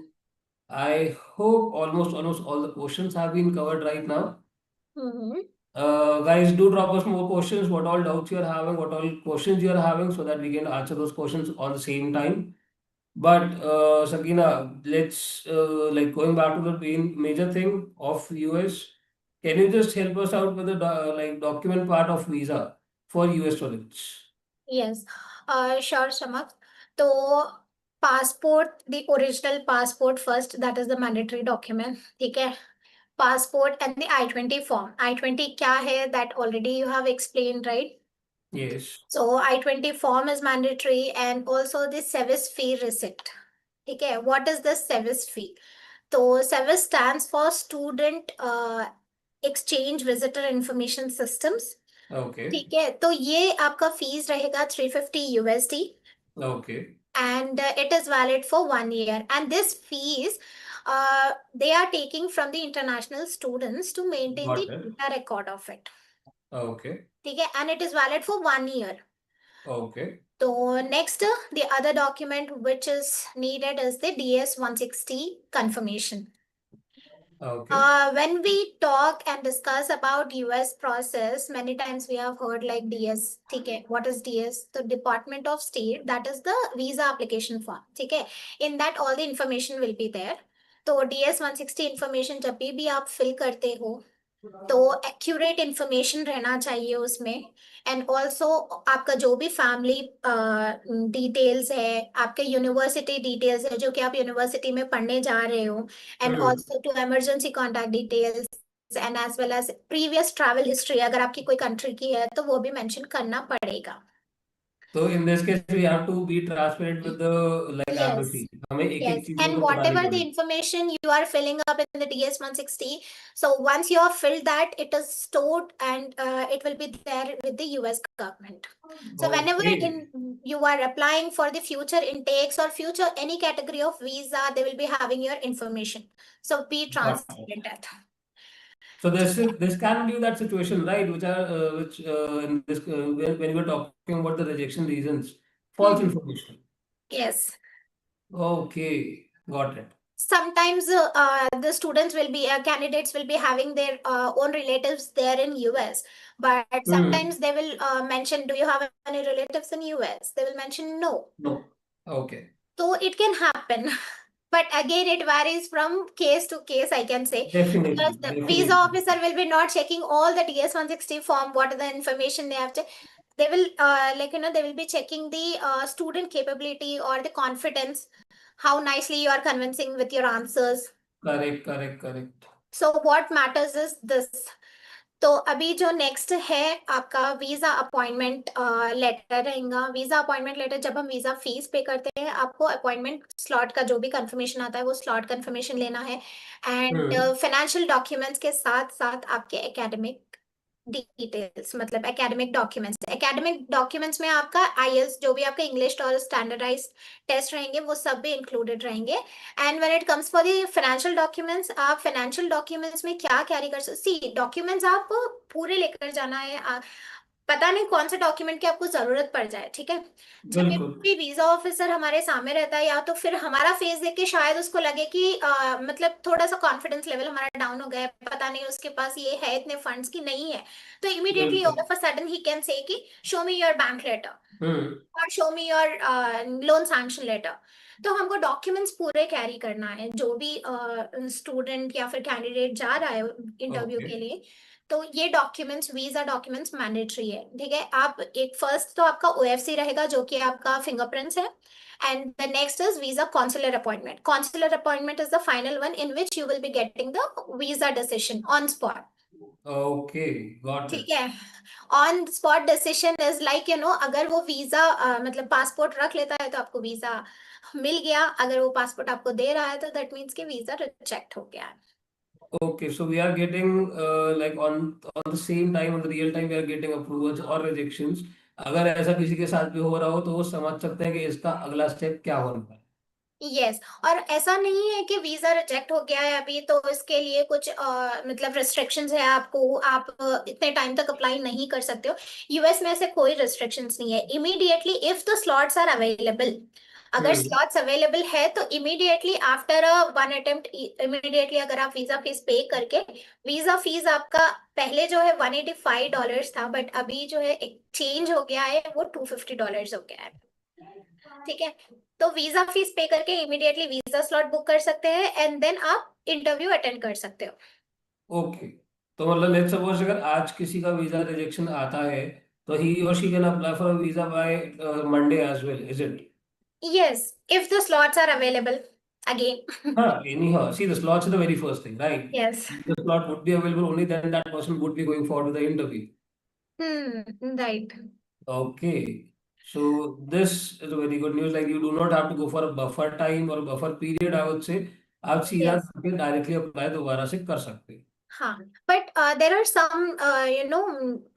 I hope almost all the questions have been covered right now. Hmm. Guys, do drop us more questions. What all doubts you are having, what all questions you are having, so that we can answer those questions on the same time. But Sakina, let's like going back to the major thing of US. Can you just help us out with the document part of visa for US students? Yes, sure समक्ष। तो passport, the original passport first, that is the mandatory document, ठीक है। Passport and the I20 form. I20 क्या है that already you have explain, right? Yes. So I20 form is mandatory and also the SEVIS fee receipt. ठीक है, what is the SEVIS fee? तो SEVIS stands for Student Exchange Visitor Information Systems. Okay. ठीक है, तो ये आपका fees रहेगा $350 Okay. and it is valid for 1 year. And this fees they are taking from the international students to maintain Got the it. data record of it. Okay. ठीक है, and it is valid for 1 year. Okay. So next, the other document which is needed is the DS160 confirmation. Okay. When we talk and discuss about US process, many times we have heard like DS. Okay, what is DS? The Department of State, that is the visa application form. Okay, in that all the information will be there. तो DS 160 information जब भी आप fill करते हो तो accurate information रहना चाहिए उसमें। एंड ऑल्सो आपका जो भी फैमिली डिटेल्स है, आपके यूनिवर्सिटी डिटेल्स है जो कि आप यूनिवर्सिटी में पढ़ने जा रहे हो, and Hmm. Also to emergency contact details and as well as previous travel history, अगर आपकी कोई कंट्री की है तो वो भी मेंशन करना पड़ेगा। So in this case, we have to be transparent with the like Yes. embassy. हमें एक एक Yes. चीज And उनको बतानी whatever the पड़ेगी. information you are filling up in the DS 160, so once you have filled that, it is stored and it will be there with the US government. So whenever Okay. in you are applying for the future intakes or future any category of visa, they will be having your information. So be Got it. transparent at. So this can be that situation, right? Which are which in this when we were talking about the rejection reasons, false Hmm. information. Yes. Okay, got it. Sometimes the students will be candidates will be having their own relatives there in US, but Hmm. sometimes they will mention, do you have any relatives in US? They will mention no. No. Okay. So it can happen. But again, it varies from case to case, I can say. Because Definitely, the visa definitely. officer will be not checking all the DS 160 form, what are the information they have to. They will, they will be checking the student capability or the confidence, how nicely you are convincing with your answers. Correct, correct, correct. So what matters is this. तो अभी जो next है आपका visa appointment letter रहेगा। Visa appointment letter, जब हम visa fees पे करते हैं आपको अपॉइंटमेंट स्लॉट का जो भी कंफर्मेशन आता है वो स्लॉट कंफर्मेशन लेना है। And Hmm. फाइनेंशियल डॉक्यूमेंट्स के साथ साथ आपके एकेडमिक डिटेल्स, मतलब एकेडमिक डॉक्यूमेंट्स में आपका आईएल्स, जो भी आपका इंग्लिश और स्टैंडर्डाइज टेस्ट रहेंगे वो सब भी इंक्लूडेड रहेंगे। And when it comes for the financial documents, आप फाइनेंशियल डॉक्यूमेंट्स में क्या कैरी कर सकते, सी डॉक्यूमेंट्स आप पूरे लेकर जाना है। पता नहीं कौन से डॉक्यूमेंट की आपको जरूरत पड़ जाए, ठीक है। जब बिल्कुल, भी वीजा ऑफिसर हमारे सामने रहता है, या तो फिर हमारा फेस देख के शायद उसको लगे कि मतलब थोड़ा सा कॉन्फिडेंस लेवल हमारा डाउन हो गया है, पता नहीं उसके पास ये है इतने फंड्स की नहीं है, तो इमीडिएटली ऑल बिल्कुल. ऑफ अ सडन ही कैन से कि show me your bank letter Hmm. और show me your loan sanction letter. तो हमको डॉक्यूमेंट्स पूरे कैरी करना है, जो भी स्टूडेंट या फिर कैंडिडेट जा रहा है इंटरव्यू के Okay. लिए। तो ये डॉक्यूमेंट्स, वीजा डॉक्यूमेंट्स मैंडेटरी है, ठीक है। आप एक फर्स्ट तो आपका ओएफसी रहेगा जो कि आपका फिंगरप्रिंट्स है। And the next is visa consular appointment. Consular appointment is the final one in which you will be getting the visa decision on spot, Okay, got ठीक it. है। On spot decision is like अगर वो visa मतलब passport रख लेता है तो आपको वीजा मिल गया, अगर वो पासपोर्ट आपको दे रहा है तो दैट मीन्स कि वीजा रिजेक्ट हो गया है। Okay, so we are getting like on the same time, on the real time, we are getting approvals or rejections. अगर ऐसा किसी के साथ भी हो रहा हो तो वो समझ सकते हैं कि इसका अगला स्टेप क्या होना है. यस। और ऐसा नहीं है कि वीजा रिजेक्ट हो गया है अभी तो इसके लिए कुछ मतलब रिस्ट्रिक्शंस है आपको, आप इतने टाइम तक अप्लाई नहीं कर सकते हो। यूएस में ऐसे कोई रिस्ट्रिक्शंस नहीं है। Immediately if the slots are available, अगर हम्म. स्लॉट्स अवेलेबल है तो immediately after a one attempt, immediately अगर आप वीजा फीस पे करके, वीजा फीस आपका पहले जो है $185 था, बट अभी जो है एक चेंज हो गया है, वो $250 हो गया है, ठीक है। तो वीजा फीस पे करके इमीडिएटली वीजा स्लॉट बुक कर सकते हैं एंड देन आप इंटरव्यू अटेंड कर सकते हो। ओके. तो मतलब लेट्स सपोज अगर आज किसी का वीजा रिजेक्शन आता है तो ही और she can apply for a visa by Monday as well, is it? Yes, if the slots are available again. Huh, anyhow, see the slots are the very first thing, right? Yes. The slot would be available only then that person would be going forward with the interview. Right. Okay. So this is a very good news. Like you do not have to go for a buffer time or a buffer period, I would say. आप सीधा yes. Directly apply दोबारा से कर सकते हैं. हाँ, but there are some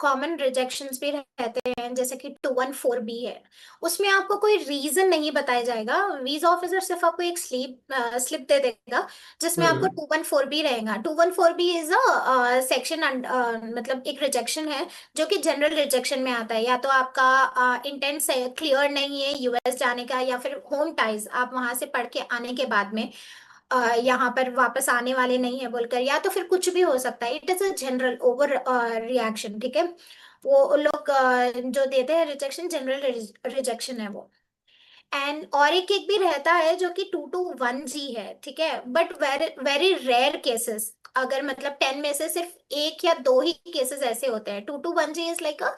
common rejections भी रहते हैं, जैसे कि 214B है। उसमें आपको कोई रीजन नहीं बताया जाएगा, वीजा ऑफिसर सिर्फ आपको एक स्लिप दे देगा जिसमें आपको हम्म. 214B रहेगा। 214B इज अ सेक्शन, मतलब एक रिजेक्शन है जो कि जनरल रिजेक्शन में आता है। या तो आपका इंटेंट क्लियर नहीं है यूएस जाने का, या फिर होम टाइज आप वहां से पढ़ के आने के बाद में यहाँ पर वापस आने वाले नहीं है बोलकर, या तो फिर कुछ भी हो सकता है। It is a general over reaction, ठीक है। वो लोग जो देते हैं रिजेक्शन, जनरल रिजेक्शन है वो। एंड और एक भी रहता है जो कि 2 to 1G है, ठीक है, but very very rare cases, अगर मतलब 10 में से सिर्फ एक या दो ही केसेस ऐसे होते हैं। 2 to 1G is like a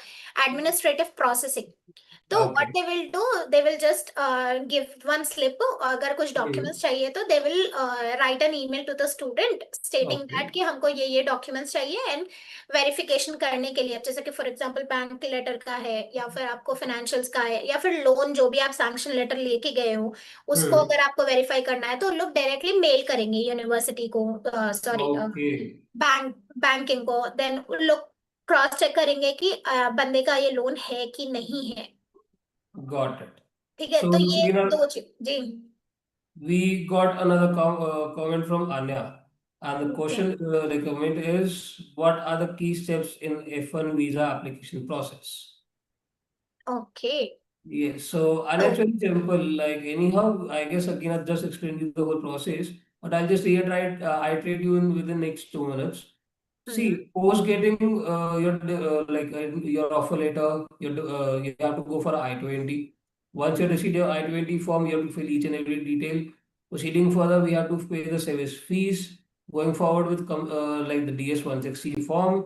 administrative processing. तो what Okay. They will do, they will just give one slip, अगर कुछ डॉक्यूमेंट्स Hmm. चाहिए तो they will write an email to the student stating that Okay. कि हमको ये documents चाहिए, and verification करने के लिए, जैसे कि फॉर एग्जांपल बैंक के लेटर का है, या फिर आपको फाइनेंशियल्स का है, या फिर लोन जो भी आप सैंक्शन लेटर लेके गए हो उसको Hmm. अगर आपको वेरीफाई करना है, तो लोग डायरेक्टली मेल करेंगे यूनिवर्सिटी को, सॉरी Okay. बैंकिंग को। देन लोग क्रॉस चेक करेंगे कि बंदे का ये लोन है कि नहीं है। Got it. ठीक है, तो So, ये Sakina, दो चीज जी। we got another comment from Anya. And the okay. question, the comment is, what are the key steps in F1 visa application process? Okay. Yes, so and तो actually simple. Like anyhow, I guess Sakina just explained you the whole process, but I'll just reiterate. Iterate you in within next 2 minutes. Hmm See, post getting your offer letter, you have to go for I20. Once you receive your I20 form, you have to fill each and every detail. Proceeding further, we have to pay the service fees. Going forward with like the DS160 form,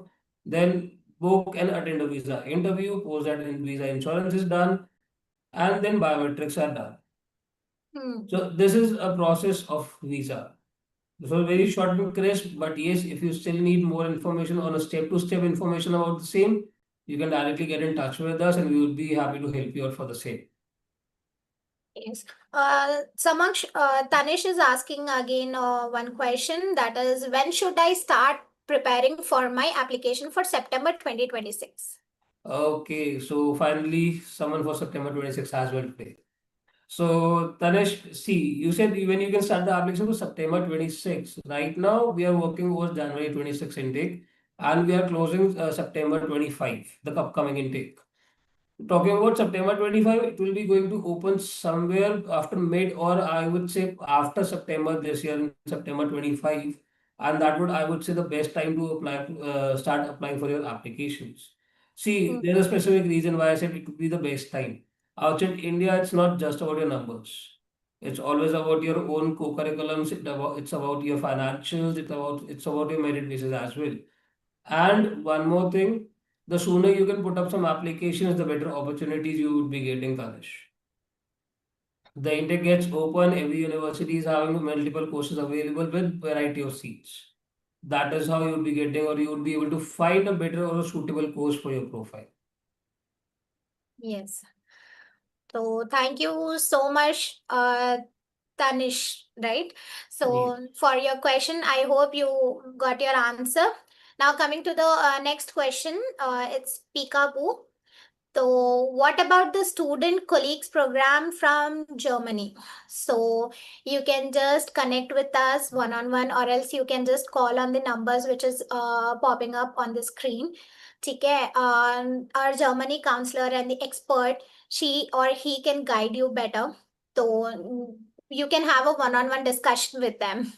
then book and attend a visa interview. Post that visa insurance is done, and then biometrics are done. Hmm So this is a process of visa. This was very short and crisp, but yes, if you still need more information on a step-to-step information about the same, you can directly get in touch with us and we would be happy to help you out for the same. yes. Samaksh, Tanish is asking again one question, that is, when should I start preparing for my application for September 2026? Okay, so finally, someone for September 26 as well today. So, Tanesh, see, you said when you can start the application for September 26. Right now, we are working towards January 26 intake and we are closing September 25, the upcoming intake. Talking about September 25, it will be going to open somewhere after mid or I would say after September this year in September 25. And that would, I would say, the best time to apply, start applying for your applications. See, Hmm. there's a specific reason why I said it would be the best time. Outside India, it's not just about your numbers. It's always about your own co-curriculums. It's about your financials. It's about your merit basis as well. And one more thing, the sooner you can put up some applications, the better opportunities you would be getting, Kanish. The intake gets open, every university is having multiple courses available with variety of seats. That is how you would be getting, or you would be able to find a better or a suitable course for your profile. Yes. So thank you so much, Tanish, right? Yes. So for your question, I hope you got your answer. Now coming to the next question, it's Peekaboo. So, what about the student colleagues program from Germany? So, you can just connect with us one on one, or else you can just call on the numbers which is popping up on the screen. ठीक है, our Germany counselor and the expert, she or he can guide you better. So, you can have a one on one discussion with them,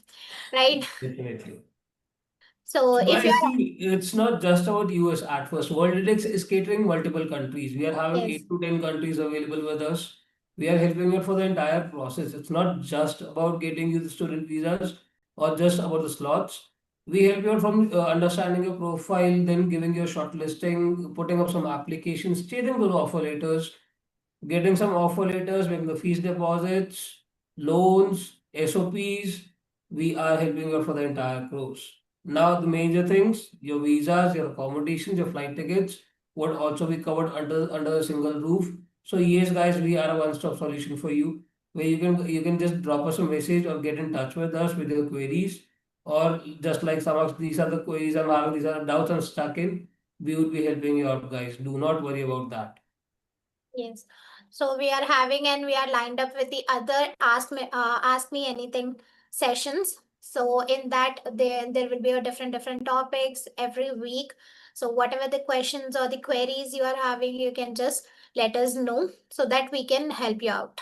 right? Definitely. So, So if I you are, see it's not just about US at first. worldedx is catering multiple countries. We are having yes, 8 to 10 countries available with us. We are helping you for the entire process. It's not just about getting you the student visas or just about the slots. We help you out from understanding your profile, then giving you a shortlisting, putting up some applications, chasing those offer letters, getting some offer letters, making the fees deposits, loans, SOPs. We are helping you out for the entire course. Now, the major things, your visas, your accommodations, your flight tickets would also be covered under a single roof. So yes, guys, we are a one-stop solution for you, where you can just drop us a message or get in touch with us with your queries, or just like some of these are the queries I'm having, these are doubts I'm stuck in. We would be helping you out, guys. Do not worry about that. yes. So we are having, and we are lined up with the other ask me anything sessions. So in that there will be a different topics every week. So whatever the questions or the queries you are having, you can just let us know so that we can help you out.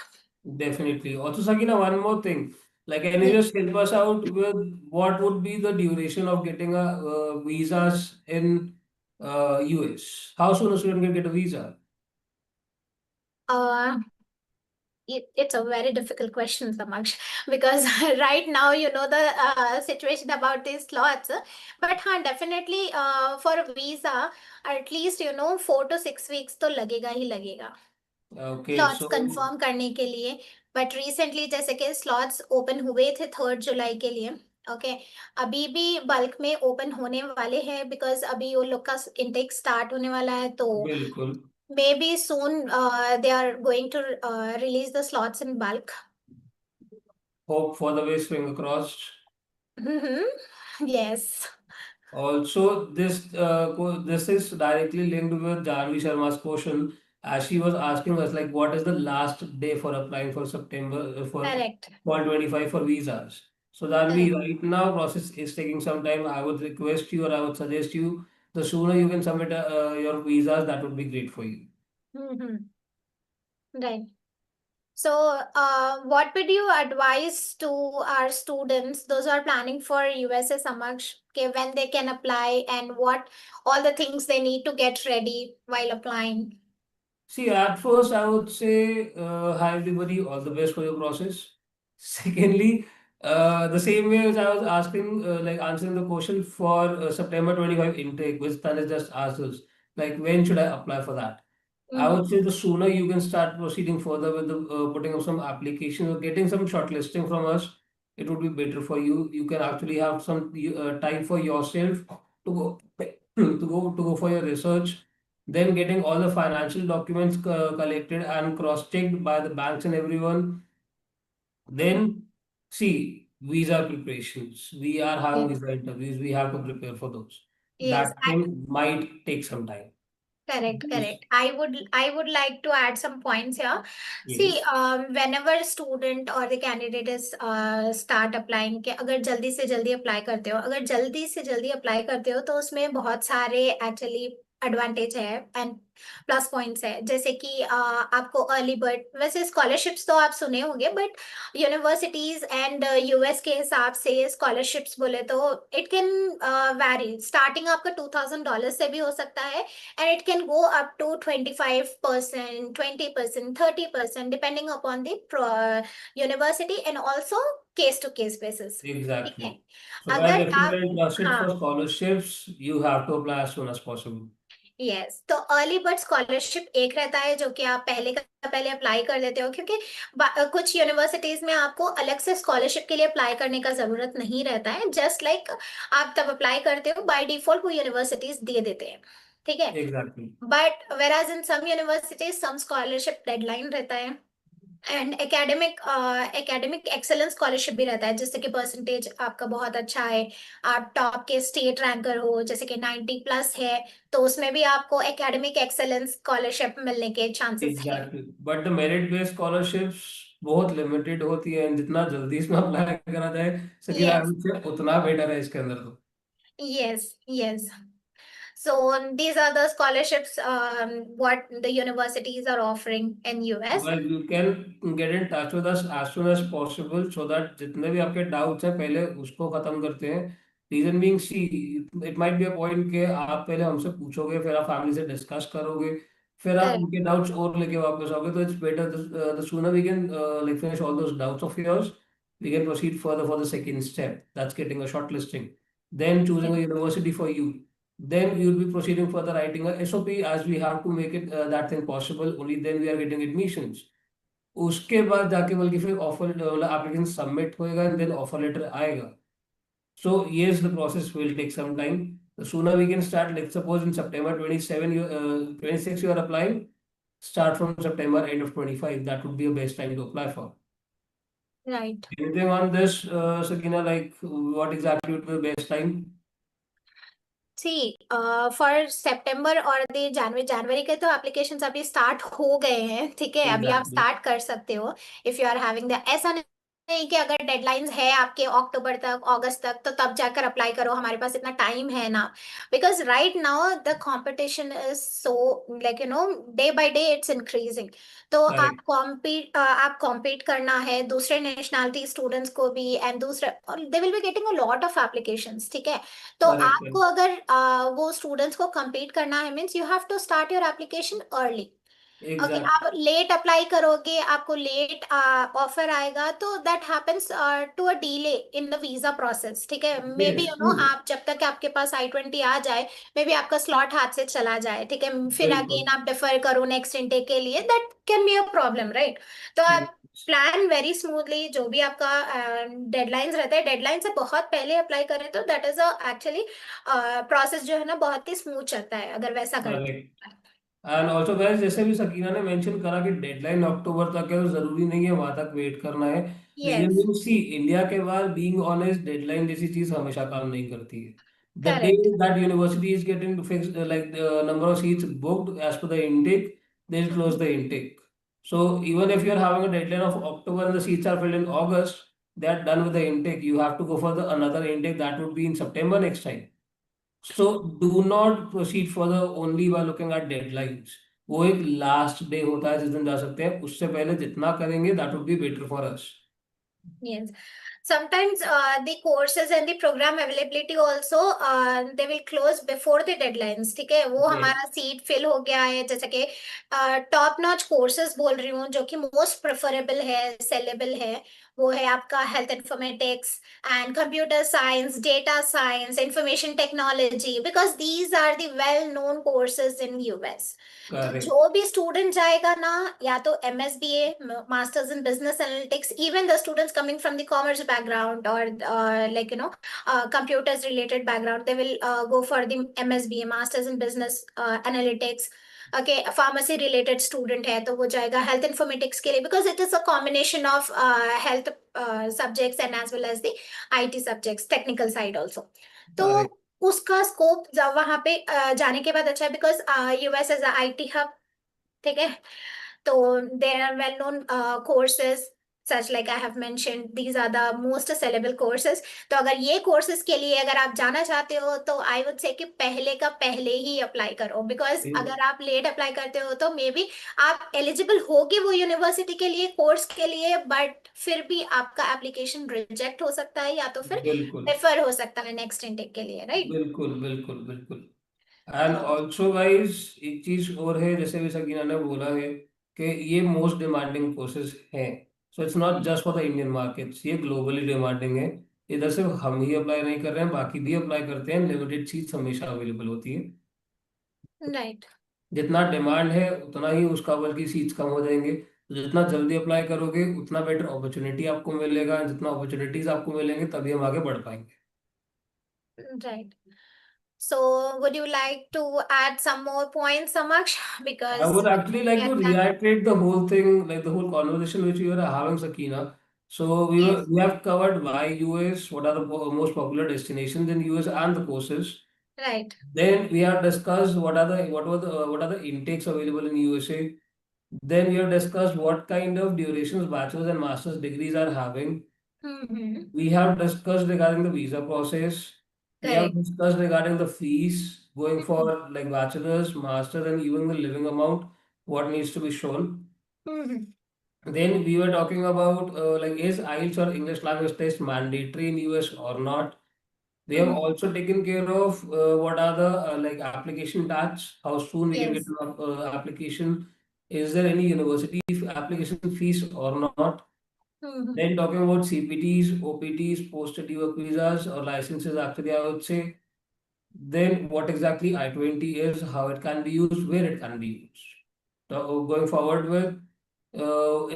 Definitely. Also, Sakina, one more thing. Like, can you just help us out with what would be the duration of getting a visas in US? How soon a student can get a visa? Uh, it's a very difficult question, Samaksh, because right now you know the situation about these slots. But हाँ, definitely for a visa, at least 4 to 6 weeks तो लगेगा ही लगेगा Okay, slots so confirm करने के लिए. But recently जैसे कि slots open हुए थे 3 जुलाई के लिए. ओके. अभी भी बल्क में ओपन होने वाले हैं बिकॉज अभी वो लोग का इनटेक स्टार्ट होने वाला है, तो बिल्कुल. Maybe soon they are going to release the slots in bulk. Hope for the best, finger crossed. Yes. Also, this is directly linked with Janvi Sharma's question, as she was asking us like, what is the last day for applying for September for Correct. fall 25 for visas? So Janvi, Correct. right now process is taking some time. I would request you or I would suggest you the sooner you can submit your visas, that would be great for you. Right. So, what would you advise to our students, those who are planning for USA Samaksh, okay, when they can apply and what all the things they need to get ready while applying? See, at first, I would say, hi everybody, all the best for your process. Secondly, the same way as I was asking, like answering the question for September 25 intake, which Tanis just asked us, like when should I apply for that? I would say the sooner you can start proceeding further with the putting up some applications or getting some shortlisting from us, it would be better for you. You can actually have some time for yourself to go to go for your research, then getting all the financial documents collected and cross-checked by the banks and everyone. Mhm. Then see visa preparations. We are having Yes. visa interviews. We have to prepare for those. Yes. That thing might take some time. Correct, Yes. correct. I would like to add some points here. See, Yes. whenever student or the candidate is start applying, कि अगर जल्दी से जल्दी apply करते हो, अगर जल्दी से जल्दी अप्लाई करते हो तो उसमें बहुत सारे एक्चुअली एडवांटेज है एंड प्लस पॉइंट्स है. जैसे कि आपको अर्ली बर्ड, वैसे स्कॉलरशिप्स तो आप सुने होंगे, बट यूनिवर्सिटीज एंड यूएस के हिसाब से स्कॉलरशिप्स बोले तो इट कैन वैरी. स्टार्टिंग आपका $2,000 से भी हो सकता है and it can go up to 25%, 20%, 30%, depending upon the university and also case to case basis. ठीक है. Exactly. So guys, अगर if you आप, are interested हाँ, for scholarships, you have to apply as soon as possible. Yes, तो early bird scholarship एक रहता है जो कि आप पहले का पहले अप्लाई कर देते हो, क्योंकि कुछ यूनिवर्सिटीज में आपको अलग से स्कॉलरशिप के लिए अप्लाई करने का जरूरत नहीं रहता है. जस्ट लाइक आप तब अप्लाई करते हो, बाय डिफॉल्ट वो यूनिवर्सिटीज दे देते हैं. ठीक है. Exactly. But whereas in some universities some scholarship deadline रहता है एंड एकेडमिक एक्सेलेंस स्कॉलरशिप भी रहता है, जिससे कि परसेंटेज आपका बहुत अच्छा है, आप टॉप के स्टेट रैंकर हो, जैसे कि 90+ है, तो उसमें भी आपको एकेडमिक एक्सेलेंस स्कॉलरशिप मिलने के चांसेस है. Exactly. But the merit based scholarships बहुत लिमिटेड होती है, जितना जल्दी इसमें अप्लाई करा जाए सकीना यस. से उतना बेटर है इसके अंदर तो. Yes. Yes. So these are the scholarships what the universities are offering in US. Well, you can get in touch with us as soon as possible so that जितने भी आपके डाउट्स हैं पहले उसको खत्म करते हैं. Reason being see it might be a point के आप पहले हमसे पूछोगे, फिर आप फैमिली से डिस्कस करोगे, फिर आप Correct. उनके डाउट्स और लेके वापस आओगे. तो it's better the sooner we can like finish all those doubts of yours, we can proceed further for the second step, that's getting a shortlisting, then choosing a university for you. Then you'll be proceeding further writing a SOP as we have to make it that thing possible. Only then we are getting admissions. उसके बाद जाके बल्कि फिर offer मतलब application submit होएगा and then offer letter आएगा. So yes, the process will take some time. The sooner we can start, like suppose in September 27, 26 you are applying, start from September end of 25. That would be a best time to apply for. Right. Anything on this, Sakina, like what exactly would be the best time? See for September और the जनवरी, जनवरी के तो applications अभी start हो गए हैं. ठीक है, अभी आप Exactly. स्टार्ट कर सकते हो if you are having the ऐसा नहीं कि अगर डेडलाइंस है आपके अक्टूबर तक, अगस्त तक, तो तब जाकर अप्लाई करो, हमारे पास इतना टाइम है ना। Because right now the competition is so, like day by day it's increasing. तो करेक्ट, आप कॉम्पीट करना है दूसरे नेशनैलिटी स्टूडेंट्स को भी, एंड दूसरे they will be getting a lot of applications, ठीक है। तो करेक्ट, आपको अगर वो स्टूडेंट्स को कम्पीट करना है, means you have to start your application early. Okay, exact, आप लेट अप्लाई करोगे, आपको लेट ऑफर आएगा, तो that happens to a delay in the visa process, ठीक है। मे बी यस, ट्रू, आप जब तक आपके पास I20 आ जाए, मे बी आपका स्लॉट हाथ से चला जाए, ठीक है, फिर बिल्कुल, अगेन आप डिफर करो नेक्स्ट इंटेक के लिए, that can be a problem, right. तो आप प्लान वेरी स्मूथली, जो भी आपका डेडलाइंस रहता है, डेडलाइन से बहुत पहले अप्लाई करें तो दैट इज एक्चुअली प्रोसेस जो है ना बहुत ही स्मूथ चलता है अगर वैसा करते करेक्ट। हैं। एंड ऑल्सो गाइस, जैसे भी सकीना ने मेंशन करा कि डेडलाइन अक्टूबर तक है, तो जरूरी नहीं है वहां तक वेट करना है। Reason yes, you see, India के बाद बीइंग ऑनेस्ट, डेडलाइन जैसी चीज हमेशा काम नहीं करती है। The day correct. That university is getting fixed like the number of seats booked as per the intake, they will close the intake. So even if you are having a deadline of October and the seats are filled in August, they are done with the intake. You have to go for the another intake that would be in September next time. So do not proceed further only by looking at deadlines. वो एक last day होता है जिस दिन जा सकते हैं, उससे पहले जितना करेंगे that would be better for us. Yes. Sometimes the courses and the program availability also they will close before the deadlines, ठीक है। वो Yes, हमारा सीट फिल हो गया है, जैसे कि टॉप नॉच कोर्सेज बोल रही हूँ जो कि मोस्ट प्रेफरेबल है, सेलेबल है। वो है आपका health informatics and computer science, data science, information technology, because these are the well known courses in US. तो correct, जो भी स्टूडेंट जाएगा ना, या तो MSBA, masters in business analytics, even the students coming from the commerce background और like computers related background, they will go for the MSBA, masters in business analytics. Okay, pharmacy related student है तो वो जाएगा health informatics के लिए, because it is a combination of health subjects and as well as the IT subjects, technical side also. तो correct, उसका scope वहां पे जाने के बाद अच्छा है, because US as IT hub, ठीक है। तो there are well known courses such like I have mentioned, these are the most sellable courses. तो अगर ये कोर्सेज के लिए अगर आप जाना चाहते हो, तो आई वुड से कि पहले का पहले ही अप्लाई करो, बिकॉज in- अगर आप लेट अप्लाई करते हो तो मे बी आप एलिजिबल होगे वो यूनिवर्सिटी के लिए, कोर्स के लिए, बट फिर भी आपका एप्लीकेशन रिजेक्ट हो सकता है, या तो फिर बिल्कुल, रेफर हो सकता है नेक्स्ट इनटेक के लिए, राइट। बिल्कुल, बिल्कुल, बिल्कुल। एंड ऑल्सो गाइस, एक चीज और है, जैसे भी सकीना ने बोला है कि ये मोस्ट डिमांडिंग कोर्सेज हैं। So it's not just for the Indian markets, ये ग्लोबली डिमांडिंग है। इधर सिर्फ हम ही अप्लाई नहीं कर रहे हैं, बाकी भी अप्लाई करते हैं। लिमिटेड सीट्स हमेशा अवेलेबल होती है। राइट। जितना डिमांड है उतना ही उसका बल्कि सीट्स कम हो जाएंगे, तो जितना जल्दी अप्लाई करोगे उतना बेटर अपॉर्चुनिटी आपको मिलेगा। जितना अपॉर्चुनिटीज आपको मिलेंगे तभी हम आगे बढ़ पाएंगे। Right. So, would you like to add some more points, Samaksh? I Because would actually like we are to done. reiterate the whole thing, like the whole conversation which we were having, Sakina. So Yes, we have covered why US, what are the most popular destinations in US and the courses. right. Then we have discussed what are the intakes available in USA. Then we have discussed what kind of durations bachelor's and master's degrees are having. Mm-hmm. We have discussed regarding the visa process. We have Correct. discussed regarding the fees going for like bachelor's, master's, and even the living amount, what needs to be shown. Mm-hmm. Then we were talking about like is IELTS or English language test mandatory in US or not. We have Mm-hmm. also taken care of what are the like application dates, how soon we can get Yes. an application. Is there any university application fees or not? Mm-hmm. Then talking about CPTs, OPTs, post-study work visas or licenses, actually, I would say. Then what exactly I20 is, how it can be used, where it can be used. So going forward with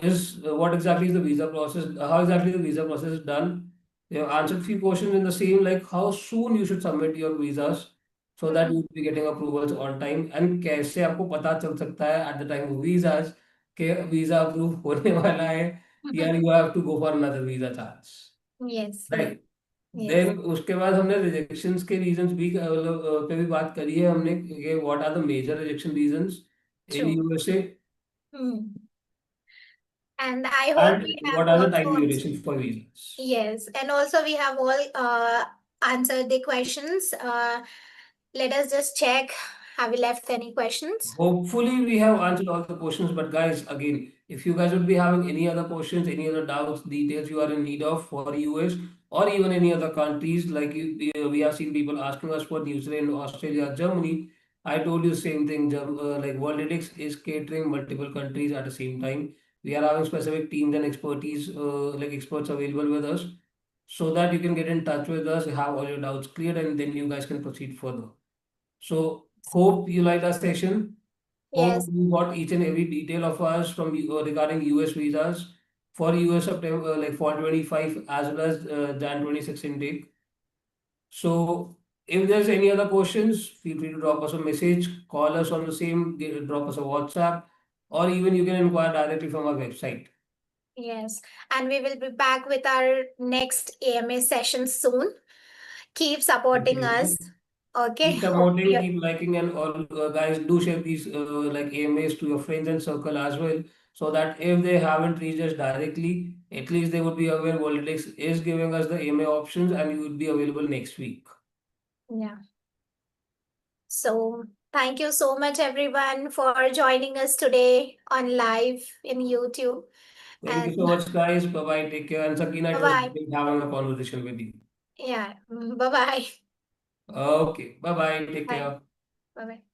is what exactly is the visa process, how exactly the visa process is done. We have answered few questions in the same, like how soon you should submit your visas so that you Mm-hmm. will be getting approvals on time, and कैसे आपको पता चल सकता है at the time of visas कि visa approve होने वाला है, या you have to go for another visa chance, Yes. Yes. right? Yes. Then उसके बाद हमने रिजेक्शंस के रीजंस भी मतलब पे भी बात करी है हमने कि what are the major rejection reasons in True. USA. Mm. And I hope we And have what are the also time answered. duration for visas? Yes, and also we have all answered the questions. Let us just check. Have we left any questions? Hopefully, we have answered all the questions. But guys, again, if you guys would be having any other questions, any other doubts, details you are in need of for US or even any other countries, like we have seen people asking us for New Zealand, Australia, Germany. I told you the same thing. Like worldedx is catering multiple countries at the same time. We are having specific teams and expertise, like experts available with us, so that you can get in touch with us, have all your doubts cleared, and then you guys can proceed further. So hope you liked our session. Hope Yes, you got each and every detail of us from you regarding US visas for US September, like for 25 as well as Jan 26 intake. So if there's any other questions, feel free to drop us a message, call us on the same, drop us a WhatsApp, or even you can inquire directly from our website. yes. And we will be back with our next AMA session soon. Keep supporting us. Definitely. Okay. Keep Hope supporting, you. keep liking, and all guys do share these like AMAs to your friends and circle as well, so that if they haven't reached us directly, at least they would be aware Worldlex is giving us the AMA options and you would be available next week. Yeah. So thank you so much, everyone, for joining us today on live in YouTube. Thank And you so much, guys. Bye bye. Take care. And Sakina, bye it was bye. great having a conversation with you. Yeah. Bye bye. Okay. Bye bye. Take Bye. care. Bye bye.